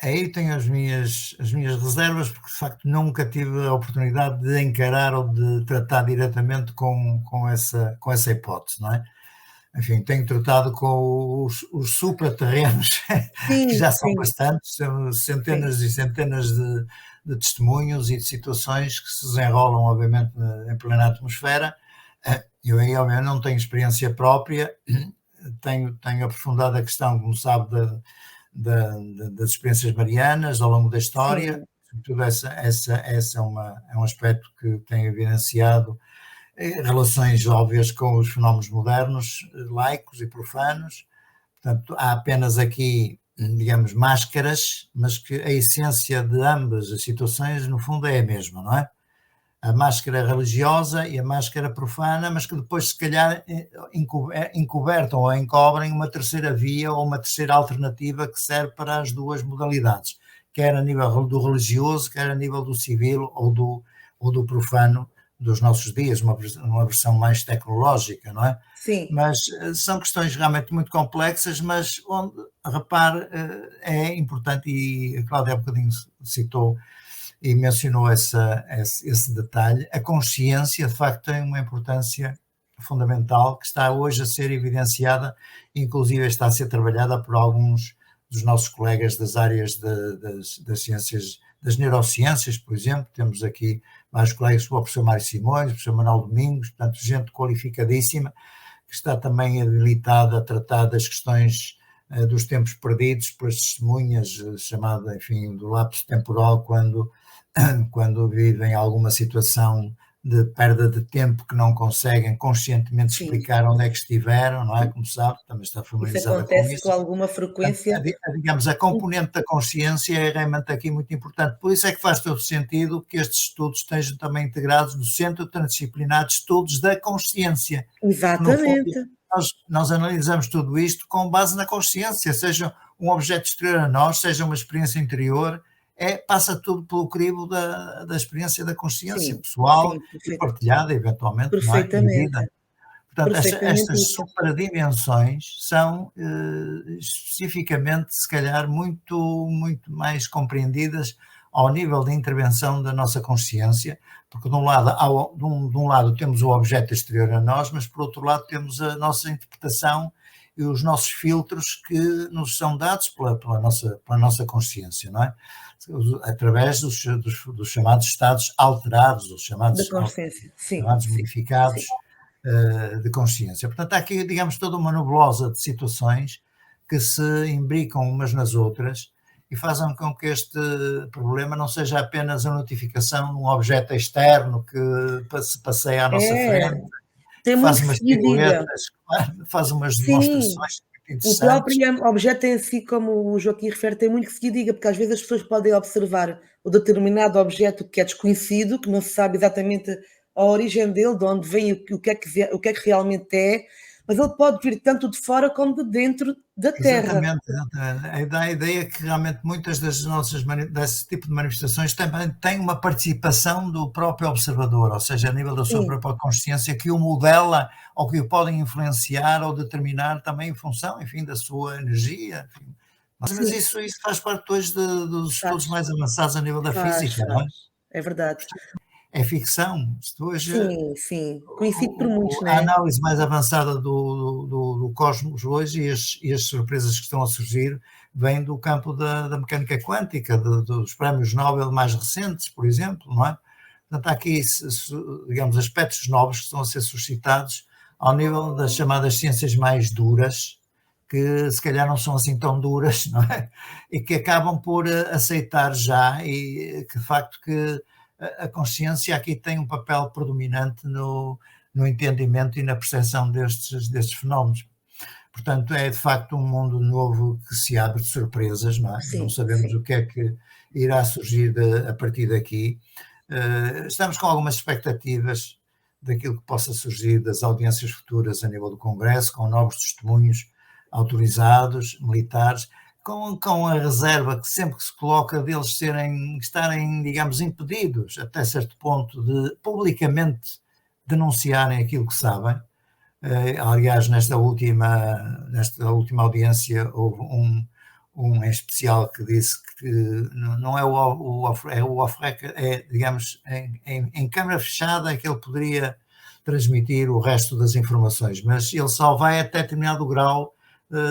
Aí tenho as minhas reservas, porque de facto nunca tive a oportunidade de encarar ou de tratar diretamente com essa hipótese, não é? Enfim, tenho tratado com os supraterrenos, que já são bastantes, são centenas e centenas de testemunhos e de situações que se desenrolam, obviamente, em plena atmosfera. Eu aí, obviamente, não tenho experiência própria, tenho aprofundado a questão, como sabe, das experiências marianas ao longo da história. Sobretudo essa é um aspecto que tem evidenciado relações óbvias com os fenómenos modernos, laicos e profanos. Portanto, há apenas aqui, digamos, máscaras, mas que a essência de ambas as situações, no fundo, é a mesma, não é? A máscara religiosa e a máscara profana, mas que depois, se calhar, encobertam ou encobrem uma terceira via ou uma terceira alternativa que serve para as duas modalidades. quer a nível do religioso, quer a nível do civil ou do profano dos nossos dias, uma versão mais tecnológica, não é? Sim. Mas são questões realmente muito complexas, mas onde, repare, é importante, e a Cláudia há bocadinho citou e mencionou esse detalhe, a consciência de facto tem uma importância fundamental que está hoje a ser evidenciada, inclusive está a ser trabalhada por alguns dos nossos colegas das áreas das ciências, das neurociências, por exemplo. Temos aqui vários colegas, o professor Mário Simões, o professor Manuel Domingos, portanto, gente qualificadíssima, que está também habilitada a tratar das questões dos tempos perdidos pelas testemunhas, chamada, enfim, do lapso temporal, quando vivem alguma situação de perda de tempo que não conseguem conscientemente explicar onde é que estiveram, não é? Como sabe, também está familiarizada com isso. Isso acontece com alguma frequência. Digamos, a componente da consciência é realmente aqui muito importante. Por isso é que faz todo sentido que estes estudos estejam também integrados no Centro Transdisciplinar de Estudos da Consciência. Exatamente. No fundo, nós analisamos tudo isto com base na consciência, seja um objeto exterior a nós, seja uma experiência interior, passa tudo pelo crivo da experiência da consciência pessoal e partilhada, eventualmente, perfeitamente. Não é? Portanto, estas superdimensões são especificamente, se calhar, muito, muito mais compreendidas ao nível de intervenção da nossa consciência, porque de um lado temos o objeto exterior a nós, mas por outro lado temos a nossa interpretação e os nossos filtros que nos são dados pela nossa consciência, não é? Através dos chamados estados alterados, os chamados modificados de consciência. Portanto, há aqui, digamos, toda uma nebulosa de situações que se imbricam umas nas outras e fazem com que este problema não seja apenas a notificação de um objeto externo que se passeia à nossa frente, faz umas piruetas, faz umas demonstrações. O próprio objeto em si, como o Joaquim refere, tem muito que se diga, porque às vezes as pessoas podem observar o determinado objeto que é desconhecido, que não se sabe exatamente a origem dele, de onde vem, o que é que realmente é, mas ele pode vir tanto de fora como de dentro da Terra. Exatamente. Dá a ideia que realmente muitas desse tipo de manifestações também têm uma participação do próprio observador, ou seja, a nível da sua própria consciência, que o modela ou que o podem influenciar ou determinar também em função, enfim, da sua energia. Enfim. Mas isso faz parte hoje dos estudos mais avançados a nível da física, não é? É verdade. É ficção. Isto hoje, sim. Conhecido por muitos, não é? A análise mais avançada do cosmos hoje e as surpresas que estão a surgir vêm do campo da mecânica quântica, dos prémios Nobel mais recentes, por exemplo, não é? Portanto, há aqui, digamos, aspectos novos que estão a ser suscitados ao nível das chamadas ciências mais duras, que se calhar não são assim tão duras, não é? E que acabam por aceitar já e que de facto que a consciência aqui tem um papel predominante no entendimento e na percepção destes fenómenos. Portanto, é de facto um mundo novo que se abre de surpresas, não é? Não sabemos o que é que irá surgir a partir daqui. Estamos com algumas expectativas daquilo que possa surgir das audiências futuras a nível do Congresso, com novos testemunhos autorizados, militares, com a reserva que sempre que se coloca deles estarem, digamos, impedidos até certo ponto de publicamente denunciarem aquilo que sabem. Aliás, nesta última audiência houve um em especial que disse que não é o off-record, digamos, em câmara fechada é que ele poderia transmitir o resto das informações, mas ele só vai até determinado grau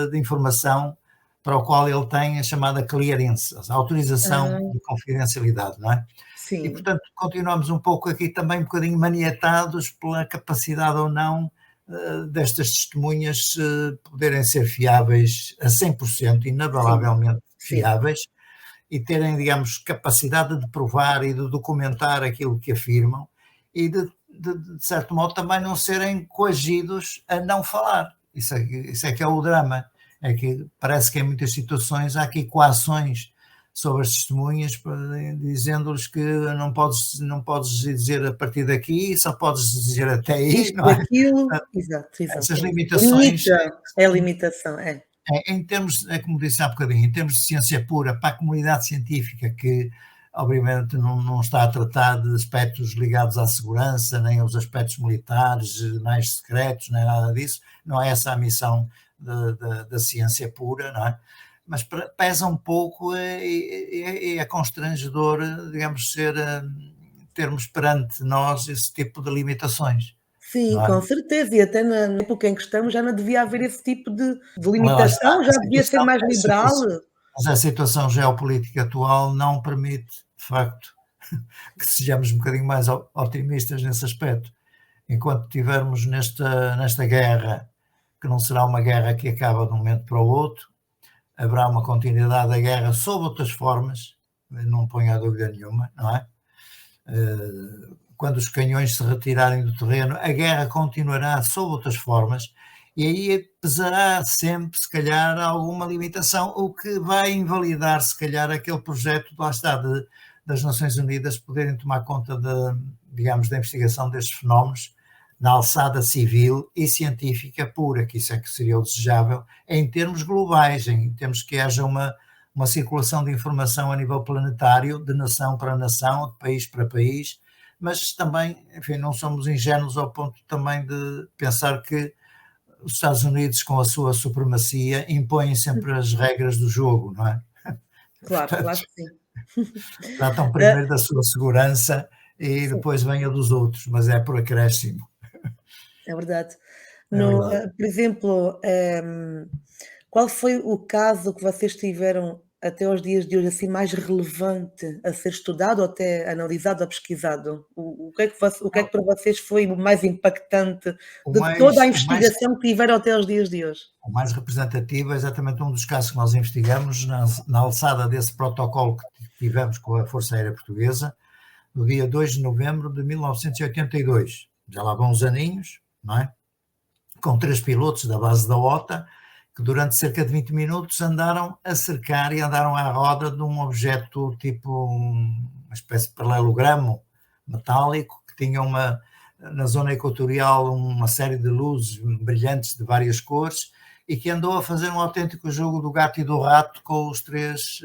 de informação para o qual ele tem a chamada clearance, a autorização de confidencialidade, não é? Sim. E, portanto, continuamos um pouco aqui também um bocadinho maniatados pela capacidade ou não destas testemunhas poderem ser fiáveis a 100%, inabalavelmente fiáveis, e terem, digamos, capacidade de provar e de documentar aquilo que afirmam e de certo modo também não serem coagidos a não falar. Isso é que é o drama. É que parece que em muitas situações há aqui coações sobre as testemunhas, dizendo-lhes que não podes dizer a partir daqui, só podes dizer até aí, não é? Aquilo, exato. Essas limitações. É a limitação, é. Em termos, é como disse há bocadinho, em termos de ciência pura, para a comunidade científica que obviamente não está a tratar de aspectos ligados à segurança, nem aos aspectos militares, mais secretos, nem nada disso, não é essa a missão da ciência pura, não é? Mas pesa um pouco e é constrangedor, digamos, termos perante nós esse tipo de limitações. Sim, Não é? com certeza, e até na época em que estamos já não devia haver esse tipo de Mas lá está, limitação, já devia ser mais liberal. mas a situação geopolítica atual não permite, de facto, que sejamos um bocadinho mais otimistas nesse aspecto. Enquanto estivermos nesta guerra, que não será uma guerra que acaba de um momento para o outro, haverá uma continuidade da guerra sob outras formas, não ponho a dúvida nenhuma, não é? Quando os canhões se retirarem do terreno, a guerra continuará sob outras formas e aí pesará sempre, se calhar, alguma limitação, o que vai invalidar, se calhar, aquele projeto, lá está, das Nações Unidas poderem tomar conta, digamos, da investigação destes fenómenos na alçada civil e científica pura, que isso é que seria o desejável, em termos globais, em termos que haja uma circulação de informação a nível planetário, de nação para nação, de país para país, mas também, enfim, não somos ingênuos ao ponto também de pensar que os Estados Unidos, com a sua supremacia, impõem sempre as regras do jogo, não é? Claro, Portanto, claro que sim. tratam primeiro da sua segurança e depois vem a dos outros, mas é por acréscimo. É verdade. É verdade. Por exemplo, qual foi o caso que vocês tiveram até aos dias de hoje, assim, mais relevante a ser estudado ou até analisado ou pesquisado? O que é que para vocês foi o mais impactante O de toda mais, a o mais investigação que tiveram até aos dias de hoje? O mais representativo é exatamente um dos casos que nós investigamos na alçada desse protocolo que tivemos com a Força Aérea Portuguesa, no dia 2 de novembro de 1982. Já lá vão uns aninhos, não é? Com 3 pilotos da base da OTA, que durante cerca de 20 minutos andaram a cercar e andaram à roda de um objeto tipo uma espécie de paralelogramo metálico que tinha na zona equatorial uma série de luzes brilhantes de várias cores e que andou a fazer um autêntico jogo do gato e do rato com os três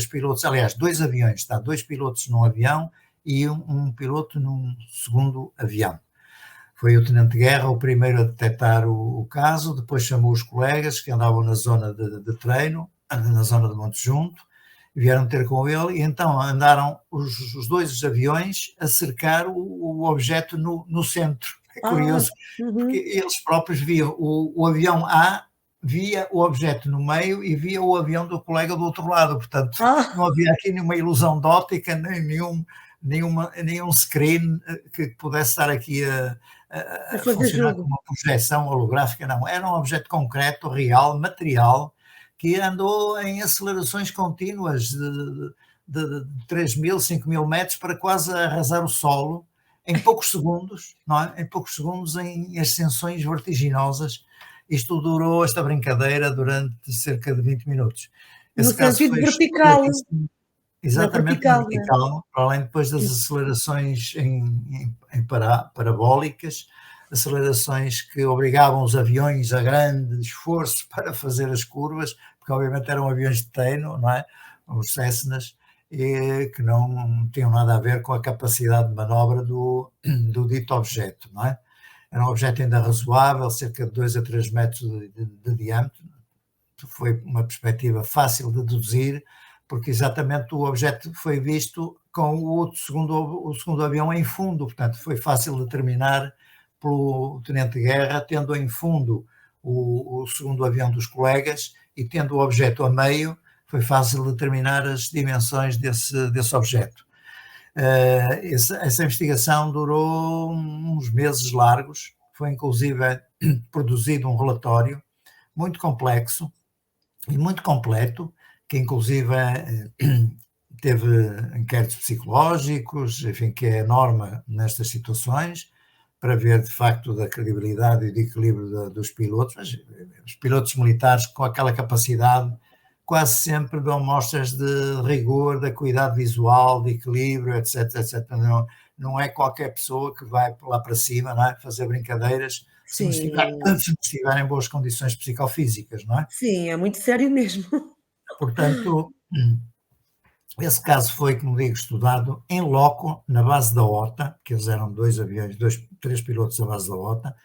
pilotos. Aliás, 2 aviões, 2 pilotos num avião e um piloto num segundo avião. Foi o Tenente Guerra o primeiro a detectar o caso, depois chamou os colegas que andavam na zona de treino, na zona de Monte Junto, vieram ter com ele e então andaram os 2 aviões a cercar o objeto no centro. É curioso, porque eles próprios viam o avião A, via o objeto no meio e via o avião do colega do outro lado, portanto não havia aqui nenhuma ilusão de óptica, nem nenhum screen que pudesse estar aqui a funcionar como uma projeção holográfica, não. Era um objeto concreto, real, material, que andou em acelerações contínuas de 3.000, 5.000 metros para quase arrasar o solo em poucos segundos, não é? Em poucos segundos, em ascensões vertiginosas. Isto durou, esta brincadeira, durante cerca de 20 minutos. No sentido vertical. Exatamente, na vertical, para além depois das acelerações em parabólicas, acelerações que obrigavam os aviões a grande esforço para fazer as curvas, porque obviamente eram aviões de treino, não é? Os Cessnas, e que não tinham nada a ver com a capacidade de manobra do dito objeto, não é? Era um objeto ainda razoável, cerca de 2 a 3 metros de diâmetro, foi uma perspectiva fácil de deduzir, porque exatamente o objeto foi visto com o segundo avião em fundo, portanto foi fácil de determinar pelo Tenente Guerra, tendo em fundo o segundo avião dos colegas e tendo o objeto a meio, foi fácil determinar as dimensões desse objeto. Essa investigação durou uns meses largos, foi inclusive produzido um relatório muito complexo e muito completo, que inclusive teve inquéritos psicológicos, enfim, que é a norma nestas situações, para ver de facto da credibilidade e do equilíbrio dos pilotos, mas os pilotos militares com aquela capacidade quase sempre dão mostras de rigor, de cuidado visual, de equilíbrio, etc, etc. Não é qualquer pessoa que vai lá para cima, não é? Fazer brincadeiras se não estiver, Sim, se não estiver em boas condições psicofísicas, não é? sim, é muito sério mesmo. Portanto, esse caso foi, como digo, estudado em loco, na base da OTA, que eles eram 2 aviões, 3 pilotos à base da OTA,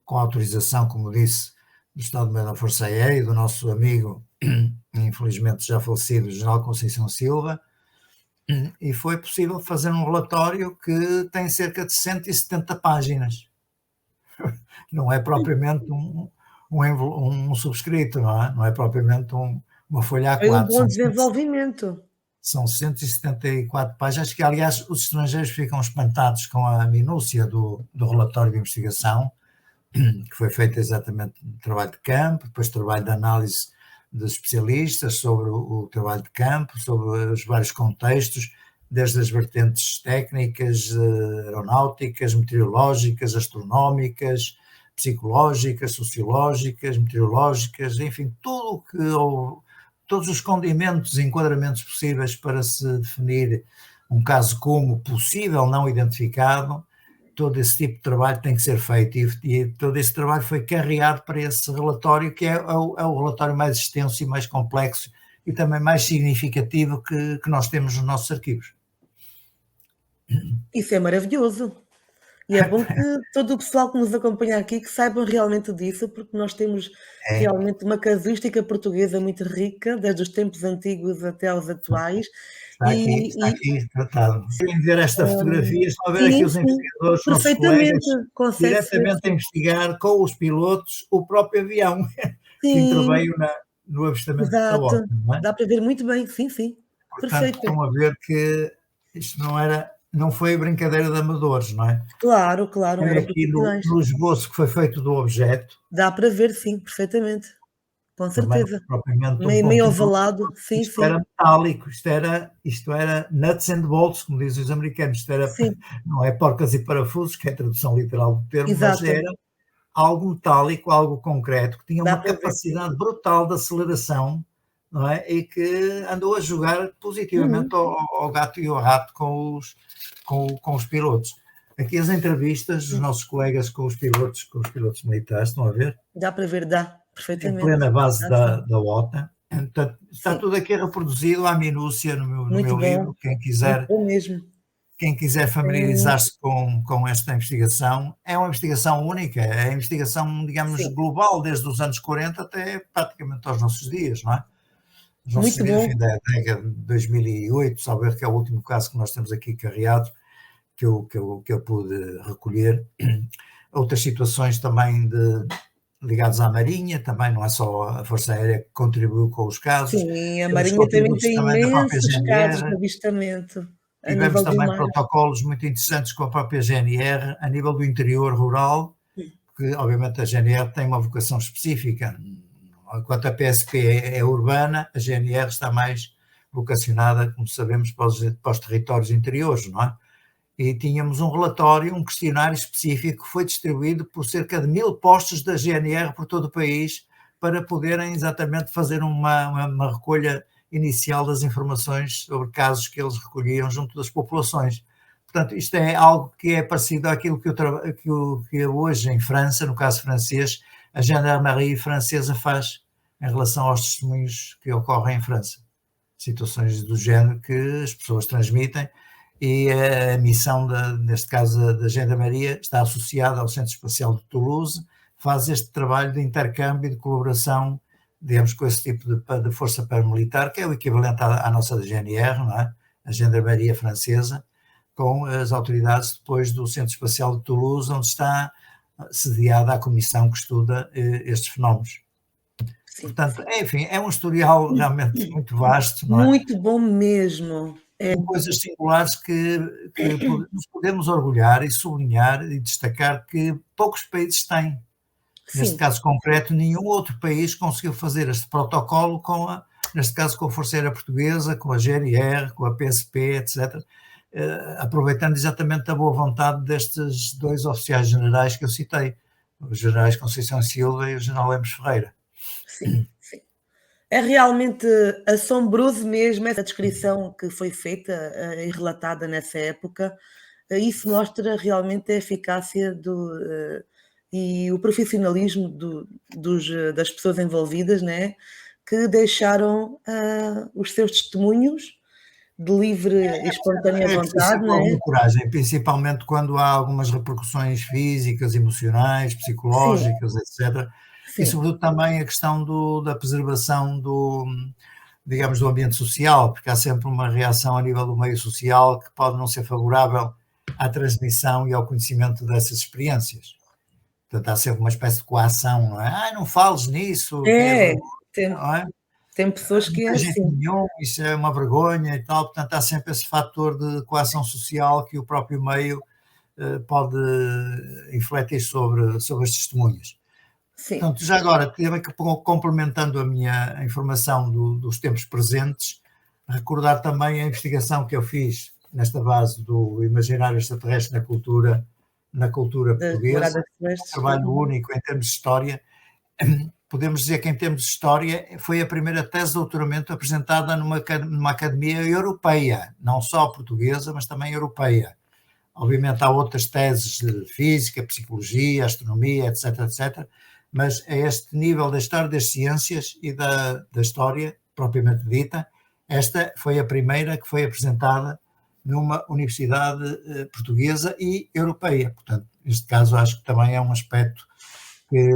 com autorização, como disse, do Estado-Maior da Força Aérea e do nosso amigo, infelizmente já falecido, General Conceição Silva, e foi possível fazer um relatório que tem cerca de 170 páginas. Não é propriamente um subscrito, não é? Não é propriamente uma folha Foi um A4, bom desenvolvimento. são 174 páginas, que aliás os estrangeiros ficam espantados com a minúcia do relatório de investigação, que foi feito exatamente no trabalho de campo, depois trabalho de análise de especialistas sobre o trabalho de campo, sobre os vários contextos, desde as vertentes técnicas, aeronáuticas, meteorológicas, astronómicas, psicológicas, sociológicas, meteorológicas, enfim, todos os condimentos e enquadramentos possíveis para se definir um caso como possível não identificado. Todo esse tipo de trabalho tem que ser feito e todo esse trabalho foi carreado para esse relatório, que é o relatório mais extenso e mais complexo e também mais significativo que nós temos nos nossos arquivos. Isso é maravilhoso. E é bom que todo o pessoal que nos acompanha aqui que saibam realmente disso, porque nós temos É, realmente uma casuística portuguesa muito rica, desde os tempos antigos até aos atuais. está E aqui tratado. Querem ver esta fotografia, estão a ver aqui sim, os sim, investigadores, nossos perfeitamente, colegas, consegue-se ver, diretamente a sim. investigar com os pilotos o próprio avião que Sim, interveio no avistamento da exato. OTA, não é? Dá para ver muito bem, sim, sim. Portanto, Perfeito. estão a ver que isto não foi brincadeira de amadores, não é? Claro, claro, Olha eram aqui profissionais. no esboço que foi feito do objeto, Dá para ver, sim, perfeitamente. Com também não certeza. foi propriamente um Meio computador, ovalado, sim, isto era sim. metálico, isto era nuts and bolts, como dizem os americanos, isto era, Sim, não é porcas e parafusos, que é a tradução literal do termo, mas exato. era algo metálico, algo concreto, que tinha Dá uma para ver, sim. capacidade brutal de aceleração, não é? E que andou a jogar positivamente Uhum. ao gato e ao rato com os pilotos. Aqui as entrevistas dos Sim. nossos colegas com os pilotos militares, estão a ver? Dá para ver, dá, Em perfeitamente. plena base Dá sim. da OTA. Portanto, está Sim, tudo aqui reproduzido à minúcia no muito meu bom, livro. muito bom mesmo. Quem quiser Hum, familiarizar-se com esta investigação, é uma investigação única, é a investigação, digamos, sim, global, desde os anos 40 até praticamente aos nossos dias, não é? Os nossos muito dias, enfim, bom. da década de 2008, saber que é o último caso que nós temos aqui carreado, que eu pude recolher. Outras situações também ligadas à Marinha, também não é só a Força Aérea que contribuiu com os casos, Sim, a temos Marinha também contributos tem também da própria imensos casos de GNR, avistamento a tivemos nível do também mar. protocolos muito interessantes com a própria GNR, a nível do interior rural, que obviamente a GNR tem uma vocação específica. Enquanto a PSP é urbana, a GNR está mais vocacionada, como sabemos, para os territórios interiores, não é? E tínhamos um relatório, um questionário específico que foi distribuído por cerca de 1000 postos da GNR por todo o país para poderem exatamente fazer uma recolha inicial das informações sobre casos que eles recolhiam junto das populações. Portanto, isto é algo que é parecido àquilo que hoje em França, no caso francês, a Gendarmerie francesa faz em relação aos testemunhos que ocorrem em França. Situações do género que as pessoas transmitem e a missão, neste caso da Gendarmeria, está associada ao Centro Espacial de Toulouse, faz este trabalho de intercâmbio e de colaboração, digamos, com esse tipo de força paramilitar, que é o equivalente à nossa GNR, não é? A Gendarmeria francesa, com as autoridades depois do Centro Espacial de Toulouse, onde está sediada a comissão que estuda estes fenómenos. Sim, Portanto, sim. enfim, é um historial realmente muito vasto, não é? Muito bom mesmo. Com coisas singulares que nos podemos orgulhar e sublinhar e destacar que poucos países têm. Neste Sim, caso concreto, nenhum outro país conseguiu fazer este protocolo neste caso com a Força Aérea Portuguesa, com a GNR, com a PSP, etc., aproveitando exatamente a boa vontade destes dois oficiais generais que eu citei, os generais Conceição Silva e o general Lemos Ferreira. sim, sim. É realmente assombroso mesmo essa descrição que foi feita, e relatada nessa época. Isso mostra realmente a eficácia e o profissionalismo das pessoas envolvidas, né, que deixaram os seus testemunhos de livre e espontânea É preciso vontade, sempre né? alguma coragem, principalmente quando há algumas repercussões físicas, emocionais, Sim, psicológicas, etc. E sim, sobretudo também a questão da preservação digamos, do ambiente social, porque há sempre uma reação a nível do meio social que pode não ser favorável à transmissão e ao conhecimento dessas experiências. Portanto, há sempre uma espécie de coação, não é? Não fales nisso, que é é, vergonha, tem, não é? tem pessoas Não que é tem jeito assim, nenhum, isso é uma vergonha e tal. Portanto, há sempre esse fator de coação social que o próprio meio pode infletir sobre as testemunhas. sim, Portanto, já agora, complementando a minha informação dos tempos presentes, recordar também a investigação que eu fiz nesta base do imaginário extraterrestre na cultura das portuguesa, moradas um celestes. trabalho único em termos de história. Podemos dizer que, em termos de história, foi a primeira tese de doutoramento apresentada numa academia europeia, não só portuguesa, mas também europeia. Obviamente há outras teses de física, psicologia, astronomia, etc, etc, mas a este nível da história das ciências e da história propriamente dita, esta foi a primeira que foi apresentada numa universidade portuguesa e europeia. Portanto, neste caso, acho que também é um aspecto que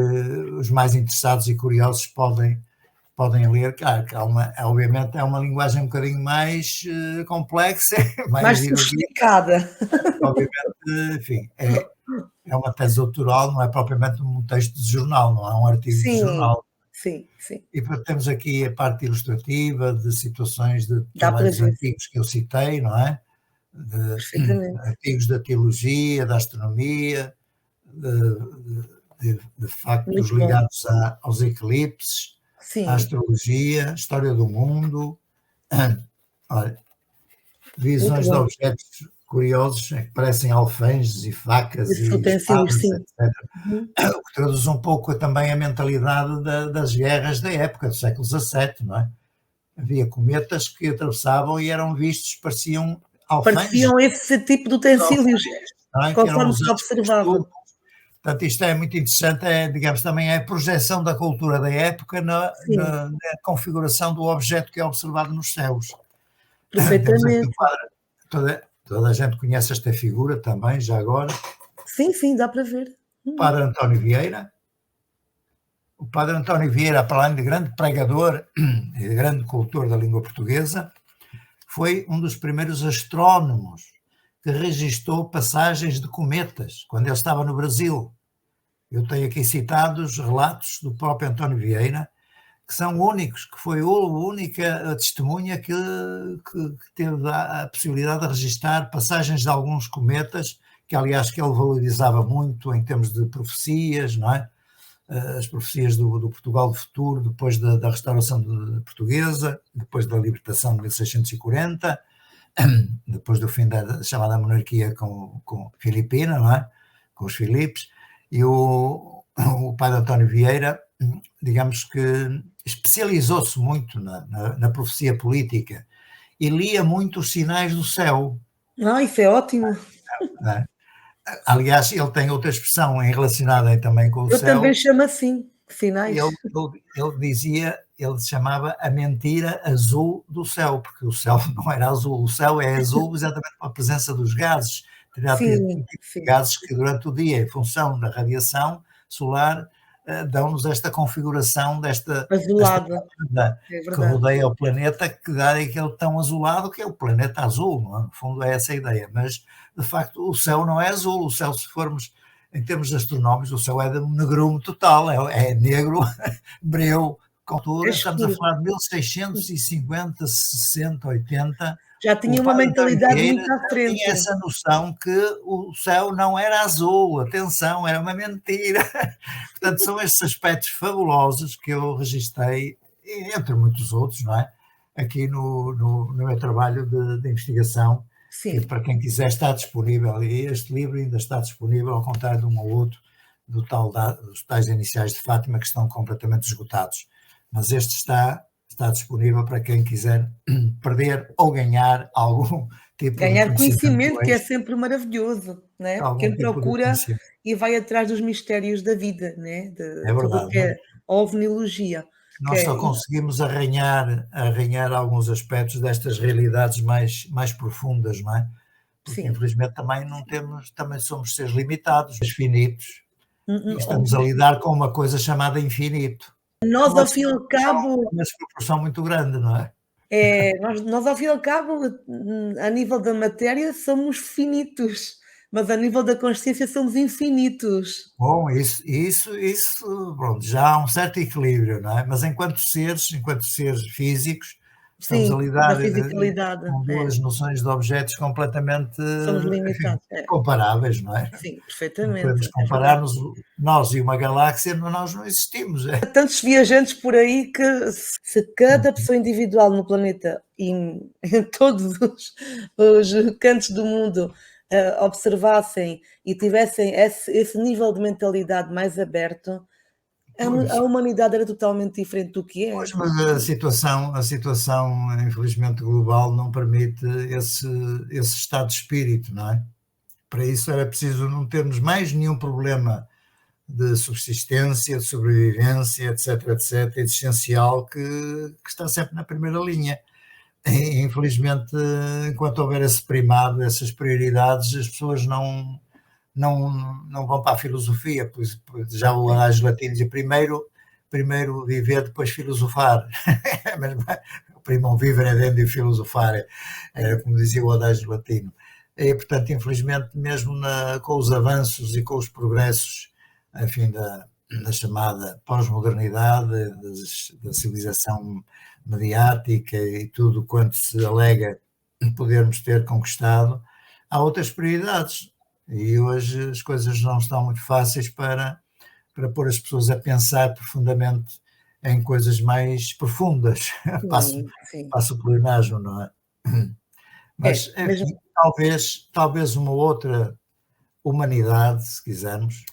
os mais interessados e curiosos podem ler. Claro que obviamente é uma linguagem um bocadinho mais complexa, Mais mais erudita. sofisticada. Obviamente, enfim, é uma tese doutoral, não é propriamente um texto de jornal, não é um artigo de Sim, jornal. sim, sim. E temos aqui a parte ilustrativa de situações de Dá para trabalhos ver, antigos que eu citei, não é? De perfeitamente. artigos da teologia, da astronomia, de factos Muito bom. ligados aos eclipses, à Sim, astrologia, história do mundo, olha, muito visões de bom. objetos curiosos que parecem alfenges e facas Esses e utensílios, espadas, sim. etc. Uhum. O que traduz um pouco também a mentalidade das guerras da época, do século XVII, não é? Havia cometas que atravessavam e eram vistos, pareciam alfenges, Pareciam esse tipo de utensílios, não é? Que eram conforme se usados pelos observava. turcos. Portanto, isto é muito interessante, digamos, também é a projeção da cultura da época Sim, na configuração do objeto que é observado nos céus. Temos aqui o perfeitamente. padre, toda a gente conhece esta figura também, já agora, Sim, sim, dá para ver. o padre António Vieira. O padre António Vieira, para além de grande pregador e de grande cultor da língua portuguesa, foi um dos primeiros astrónomos que registou passagens de cometas, quando ele estava no Brasil. Eu tenho aqui citados relatos do próprio António Vieira, que são únicos, que foi a única testemunha que teve a possibilidade de registar passagens de alguns cometas, que aliás que ele valorizava muito em termos de profecias, não é? As profecias do Portugal do futuro, depois da restauração portuguesa, depois da libertação de 1640, depois do fim da chamada monarquia com Filipina, não é? Com os Filipes, e o padre António Vieira, digamos que especializou-se muito na profecia política e lia muito os sinais do céu. Isso é ótimo. Não é? Aliás, ele tem outra expressão relacionada também com o Eu também céu. chamo assim, Ele, sinais. ele dizia, ele chamava a mentira azul do céu, porque o céu não era azul, o céu é azul exatamente com a presença dos gases, Sim, sim. gases que durante o dia, em função da radiação solar, dão-nos esta configuração desta Azulada, banda é que verdade. rodeia o planeta, que dá aquele tão azulado que é o planeta azul, não é? No fundo é essa a ideia, mas de facto o céu não é azul, o céu, se formos em termos astronómicos, o céu é de um negrume total, é negro, breu, com É altura, estamos a escuro. falar de 1650, 60, 80. Já O tinha uma padre António mentalidade Vieira muito à já tinha frente. essa noção que o céu não era azul, atenção, era uma mentira. Portanto, são estes aspectos fabulosos que eu registrei, entre muitos outros, não é? Aqui no meu trabalho de investigação, que Sim, para quem quiser está disponível, e este livro ainda está disponível, ao contrário de um ou outro, dos tais iniciais de Fátima, que estão completamente esgotados. Mas este está disponível para quem quiser perder ou ganhar algum tipo de Ganhar conhecimento conhecimento, que é extra, sempre maravilhoso, né? algum Quem tipo de procura conhecimento. e vai atrás dos mistérios da vida, né? De É tudo o verdade, que é ovniologia, que nós é só conseguimos arranhar alguns aspectos destas realidades mais profundas, não é? Porque sim. infelizmente também não temos, também somos seres limitados, finitos, e estamos a Óbvio. lidar com uma coisa chamada infinito. Nós, ao fim e ao cabo, Uma desproporção muito grande, não é? nós, ao fim e ao cabo, a nível da matéria, somos finitos, mas a nível da consciência somos infinitos. Bom, isso, pronto, já há um certo equilíbrio, não é? Mas enquanto seres físicos, estamos a Sim, da lidar fisicalidade, com duas noções de objetos completamente, somos enfim, limitados. comparáveis, não é? Sim, Não perfeitamente, podemos é verdade. comparar-nos, nós e uma galáxia, nós não existimos. Há tantos viajantes por aí que se cada pessoa individual no planeta e em todos os cantos do mundo observassem e tivessem esse nível de mentalidade mais aberto, a Pois, humanidade era totalmente diferente do que pois, é. mas a situação, infelizmente, global não permite esse estado de espírito, não é? Para isso era preciso não termos mais nenhum problema de subsistência, de sobrevivência, etc, etc, existencial, que está sempre na primeira linha. E, infelizmente, enquanto houver esse primado, essas prioridades, as pessoas não vão para a filosofia, pois já o É, adágio latino diz primeiro viver, depois filosofar. Mas primum vivere edendo filosofare, é, como dizia o adágio latino. E, portanto, infelizmente, mesmo com os avanços e com os progressos, enfim, da chamada pós-modernidade, da civilização mediática e tudo quanto se alega podermos ter conquistado, há outras prioridades. E hoje as coisas não estão muito fáceis para pôr as pessoas a pensar profundamente em coisas mais profundas. passo, sim, sim. passo o pleonasmo, não é? É, Mas, mesmo. enfim, talvez uma outra humanidade, se quisermos,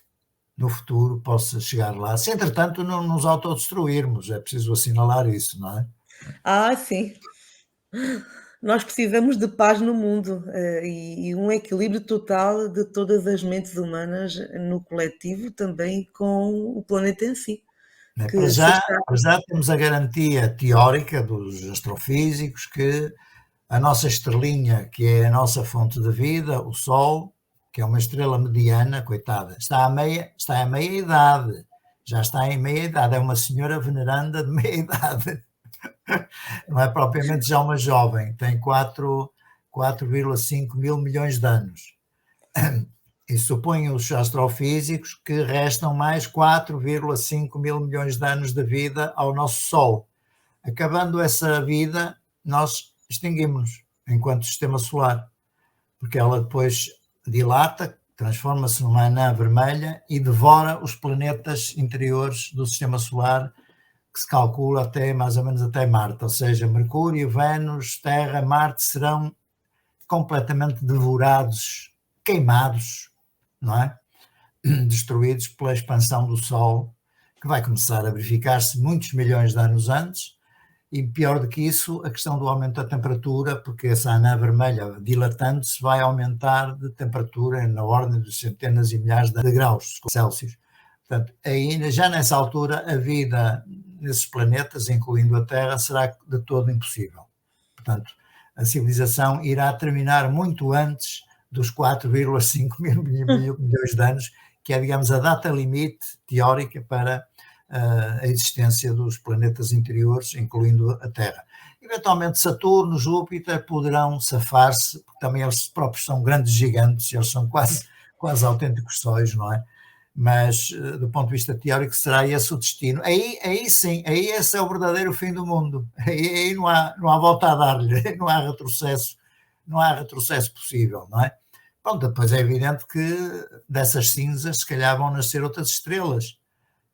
no futuro possa chegar lá. Se, entretanto, não nos autodestruirmos, é preciso assinalar isso, não é? Ah, sim. Nós precisamos de paz no mundo, e um equilíbrio total de todas as mentes humanas no coletivo, também com o planeta em si, Né, Para que se já, está para já temos a garantia teórica dos astrofísicos que a nossa estrelinha, que é a nossa fonte de vida, o Sol, que é uma estrela mediana, coitada, está a meia idade, já está em meia idade, é uma senhora veneranda de meia idade, não é propriamente já uma jovem, tem 4,5 mil milhões de anos. E supõem os astrofísicos que restam mais 4,5 mil milhões de anos de vida ao nosso Sol. Acabando essa vida, nós extinguimos-nos enquanto sistema solar, porque ela depois dilata, transforma-se numa anã vermelha e devora os planetas interiores do sistema solar, que se calcula até mais ou menos até Marte, ou seja, Mercúrio, Vênus, Terra, Marte serão completamente devorados, queimados, não é? Destruídos pela expansão do Sol, que vai começar a verificar-se muitos milhões de anos antes, e pior do que isso, a questão do aumento da temperatura, porque essa anã vermelha dilatando-se vai aumentar de temperatura na ordem de centenas e milhares de graus Celsius. Portanto, aí, já nessa altura, a vida nesses planetas, incluindo a Terra, será de todo impossível. Portanto, a civilização irá terminar muito antes dos 4,5 mil milhões de anos, que é, digamos, a data limite teórica para a existência dos planetas interiores, incluindo a Terra. Eventualmente Saturno, Júpiter poderão safar-se, porque também eles próprios são grandes gigantes, eles são quase autênticos sóis, não é? Mas do ponto de vista teórico será esse o destino. Aí sim, aí esse é o verdadeiro fim do mundo. Aí não há volta a dar-lhe, não há retrocesso possível, não é? Bom, depois é evidente que dessas cinzas se calhar vão nascer outras estrelas,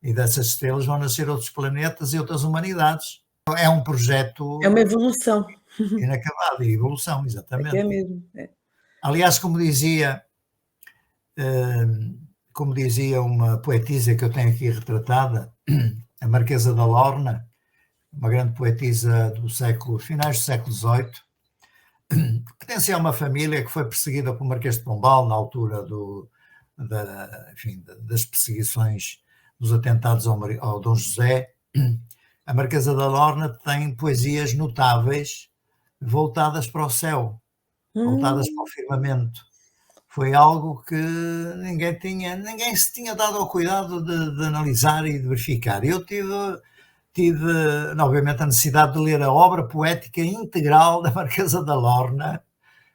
e dessas estrelas vão nascer outros planetas e outras humanidades. É um é uma projeto evolução, inacabado, e evolução, é que é exatamente. mesmo, é. Aliás, como dizia uma poetisa que eu tenho aqui retratada, a Marquesa da Lorna, uma grande poetisa finais do século XVIII, pertencia a uma família que foi perseguida pelo Marquês de Pombal na altura das perseguições dos atentados ao Dom José. A Marquesa da Lorna tem poesias notáveis voltadas para o céu, voltadas para o firmamento. Foi algo que ninguém se tinha dado ao cuidado de analisar e de verificar. Eu tive, obviamente, a necessidade de ler a obra poética integral da Marquesa da Lorna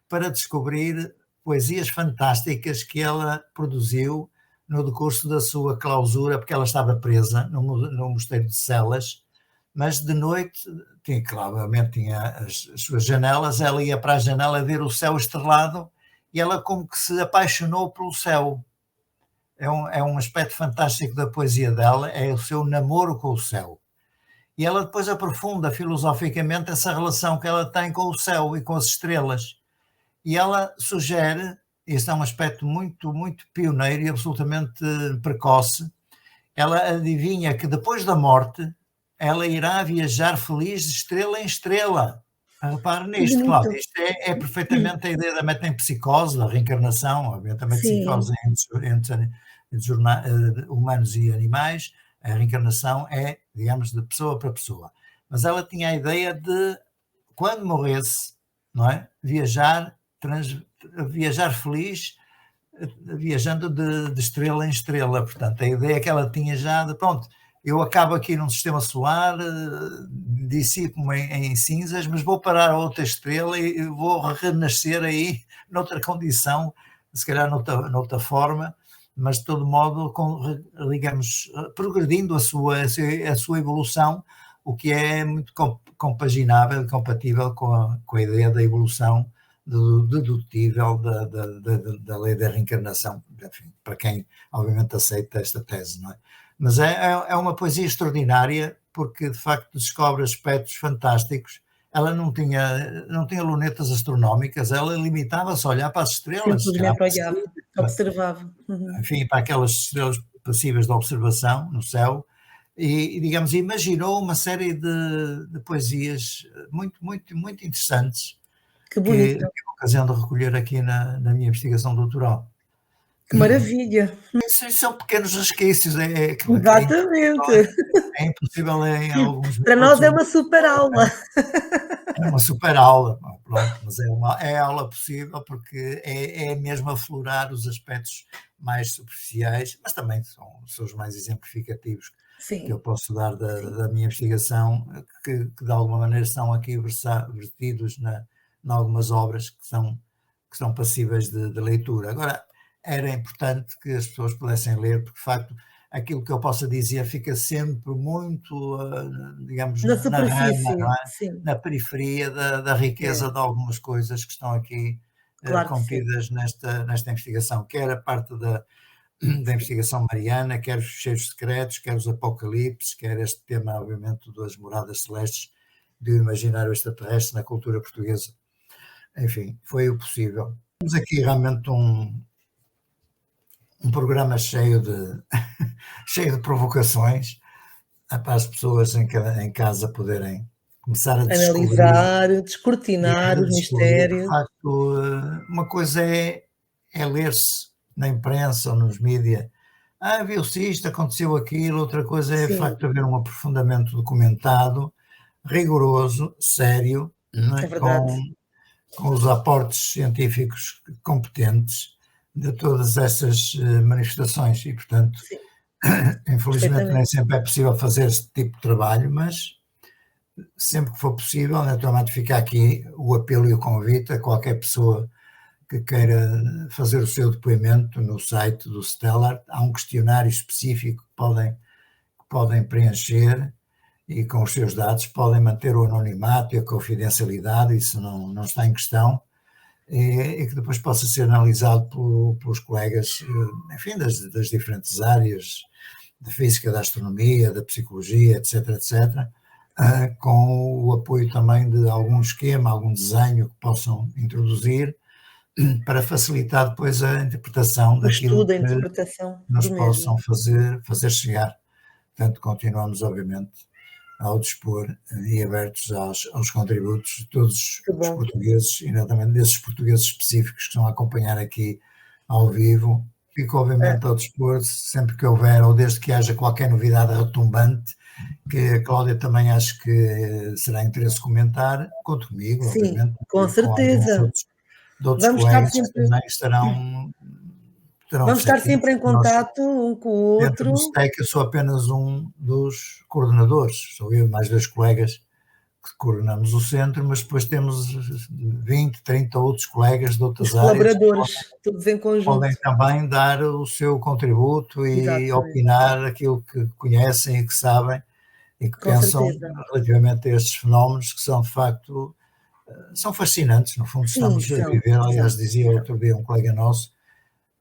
para descobrir poesias fantásticas que ela produziu no decurso da sua clausura, porque ela estava presa no mosteiro de Celas, mas de noite, claramente tinha as suas janelas, ela ia para a janela ver o céu estrelado e ela como que se apaixonou pelo céu. É um aspecto fantástico da poesia dela, é o seu namoro com o céu. E ela depois aprofunda filosoficamente essa relação que ela tem com o céu e com as estrelas. E ela sugere, este é um aspecto muito, muito pioneiro e absolutamente precoce, ela adivinha que depois da morte ela irá viajar feliz de estrela em estrela. Repare nisto, Cláudia, isto é perfeitamente a ideia da metempsicose, da reencarnação, obviamente a metempsicose entre humanos e animais, a reencarnação é, digamos, de pessoa para pessoa. Mas ela tinha a ideia de, quando morresse, não é? Viajar feliz, viajando de estrela em estrela. Portanto, a ideia que ela tinha já de, pronto, eu acabo aqui num sistema solar, dissipo-me em cinzas, mas vou parar a outra estrela e vou renascer aí noutra condição, se calhar noutra forma, mas de todo modo, digamos, progredindo a sua evolução, o que é muito compaginável e compatível com a ideia da evolução dedutível da lei da reencarnação, enfim, para quem obviamente aceita esta tese, não é? Mas é uma poesia extraordinária, porque de facto descobre aspectos fantásticos. Ela não tinha lunetas astronómicas, ela limitava-se a olhar para as estrelas. Simplesmente olhava, observava. Enfim, para aquelas estrelas passíveis de observação no céu, e digamos, imaginou uma série de poesias muito, muito, muito interessantes que tive a ocasião de recolher aqui na minha investigação doutoral. Que maravilha! São pequenos resquícios. Exatamente. É impossível em alguns Para nós é uma super aula. É uma super aula, pronto, mas é a aula possível, porque é mesmo aflorar os aspectos mais superficiais, mas também são os mais exemplificativos. Sim. Que eu posso dar da minha investigação, que de alguma maneira estão aqui vertidos em algumas obras que são passíveis de leitura. Agora, era importante que as pessoas pudessem ler, porque de facto aquilo que eu possa dizer fica sempre muito, digamos, na superfície, não é? Na periferia da riqueza de algumas coisas que estão aqui contidas nesta investigação, quer a parte da investigação mariana, quer os fecheiros secretos, quer os apocalipses, quer este tema, obviamente, das moradas celestes, do imaginário extraterrestre na cultura portuguesa. Enfim, foi o possível. Temos aqui realmente um programa cheio de provocações para as pessoas em casa poderem começar a analisar, descortinar os mistérios. De facto, uma coisa é ler-se na imprensa ou nos mídias, viu-se isto, aconteceu aquilo, outra coisa é de facto haver um aprofundamento documentado, rigoroso, sério, com os aportes científicos competentes de todas essas manifestações e, portanto, infelizmente nem sempre é possível fazer este tipo de trabalho, mas sempre que for possível, naturalmente fica aqui o apelo e o convite a qualquer pessoa que queira fazer o seu depoimento no site do Stellar. Há um questionário específico que podem preencher e com os seus dados podem manter o anonimato e a confidencialidade, isso não está em questão, e que depois possa ser analisado pelos colegas, enfim, das diferentes áreas, da física, da astronomia, da psicologia, etc., etc., com o apoio também de algum esquema, algum desenho que possam introduzir para facilitar depois a interpretação daquilo que nos possam fazer chegar. Portanto, continuamos, obviamente, ao dispor e abertos aos contributos de todos Que os bom. portugueses, e exatamente desses portugueses específicos que estão a acompanhar aqui ao vivo. Fico obviamente ao dispor sempre que houver, ou desde que haja qualquer novidade retumbante, que a Cláudia também acho que será interesse comentar, conte comigo, Sim, obviamente, com e com alguns certeza. de outros Vamos estar colegas que sempre, também terão de vamos ser estar tidos. sempre em contato um com o Dentro do outro. STEC eu sou apenas um dos coordenadores, sou eu e mais 2 colegas que coordenamos o centro, mas depois temos 20, 30 outros colegas de Os outras áreas que colaboradores, todos em conjunto. podem também dar o seu contributo e Exatamente, opinar aquilo que conhecem e que sabem e que com pensam certeza. relativamente a estes fenómenos que são de facto, são fascinantes, no fundo Sim, estamos a viver, são. aliás dizia outro dia um colega nosso,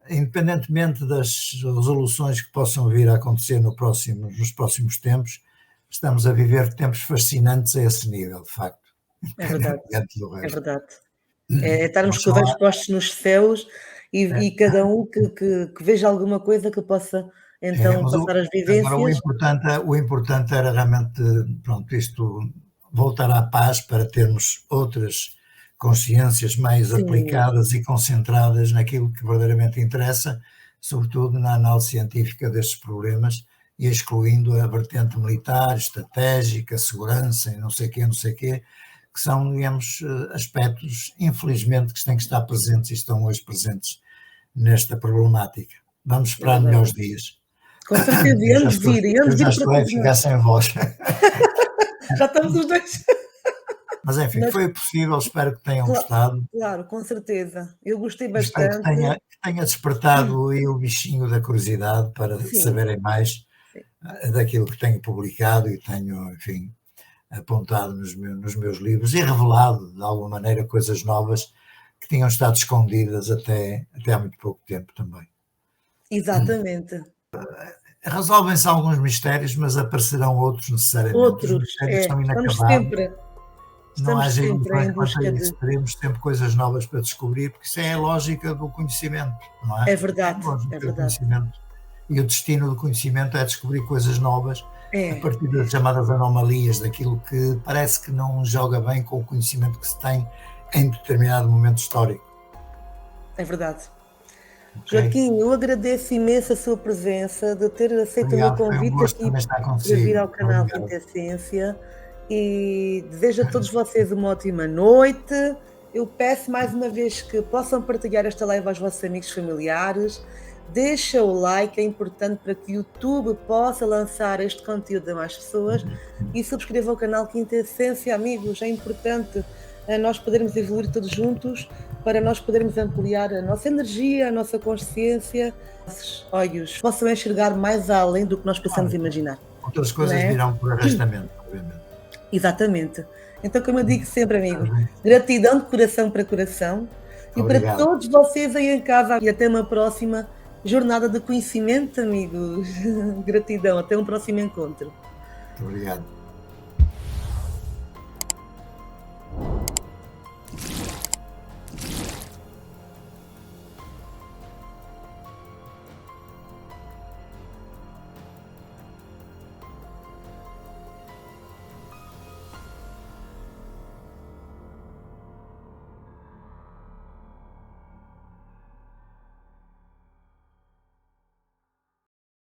independentemente das resoluções que possam vir a acontecer nos próximos tempos, estamos a viver tempos fascinantes a esse nível, de facto, É verdade, independentemente do é resto. verdade. É estarmos Não com só os olhos postos nos céus é, e cada um que veja alguma coisa que possa então mas passar as agora vivências. o importante era realmente, pronto, isto voltar à paz para termos outras consciências mais Sim, aplicadas e concentradas naquilo que verdadeiramente interessa, sobretudo na análise científica destes problemas e excluindo a vertente militar, estratégica, segurança e não sei quê, que são, digamos, aspectos, infelizmente, que têm que estar presentes e estão hoje presentes nesta problemática. Vamos é esperar verdade. melhores dias. Com certeza, e Eu anos já vir para estou a todos ficar nós. sem voz. Já estamos os dois. Mas enfim, Mas foi possível, espero que tenham cla gostado. claro, com certeza. Eu gostei E espero bastante. que tenha despertado aí o bichinho da curiosidade para Sim, saberem mais sim. daquilo que tenho publicado e tenho, enfim, apontado nos meus livros e revelado, de alguma maneira, coisas novas que tinham estado escondidas até há muito pouco tempo também. Exatamente. Resolvem-se alguns mistérios, mas aparecerão outros necessariamente. Os Outros, mistérios são estamos inacabáveis. sempre Não estamos haja sempre ilusões em quanto a busca isso, de teremos sempre coisas novas para descobrir, porque isso é a lógica do conhecimento, não é? é É a verdade, é lógica do verdade. conhecimento. E o destino do conhecimento é descobrir coisas novas a É, partir das chamadas anomalias, daquilo que parece que não joga bem com o conhecimento que se tem em determinado momento histórico. é verdade. Ok? Joaquim, eu agradeço imenso a sua presença, de ter aceito o meu Obrigado, foi um convite gosto aqui também estar para vir consigo. ao canal Obrigado. Quinta Essência e desejo a todos vocês uma ótima noite. Eu peço mais uma vez que possam partilhar esta live aos vossos amigos familiares. Deixa o like, é importante para que o YouTube possa lançar este conteúdo a mais pessoas e subscreva o canal Quinta Essência, amigos, é importante nós podermos evoluir todos juntos para nós podermos ampliar a nossa energia, a nossa consciência, nossos olhos possam enxergar mais além do que nós possamos imaginar. Outras Não coisas é? virão por arrastamento, obviamente. Exatamente. Então, como eu digo sempre, amigos, gratidão de coração para coração e para Obrigado. todos vocês aí em casa e até uma próxima jornada de conhecimento, amigos. Gratidão, até um próximo encontro. Muito obrigado.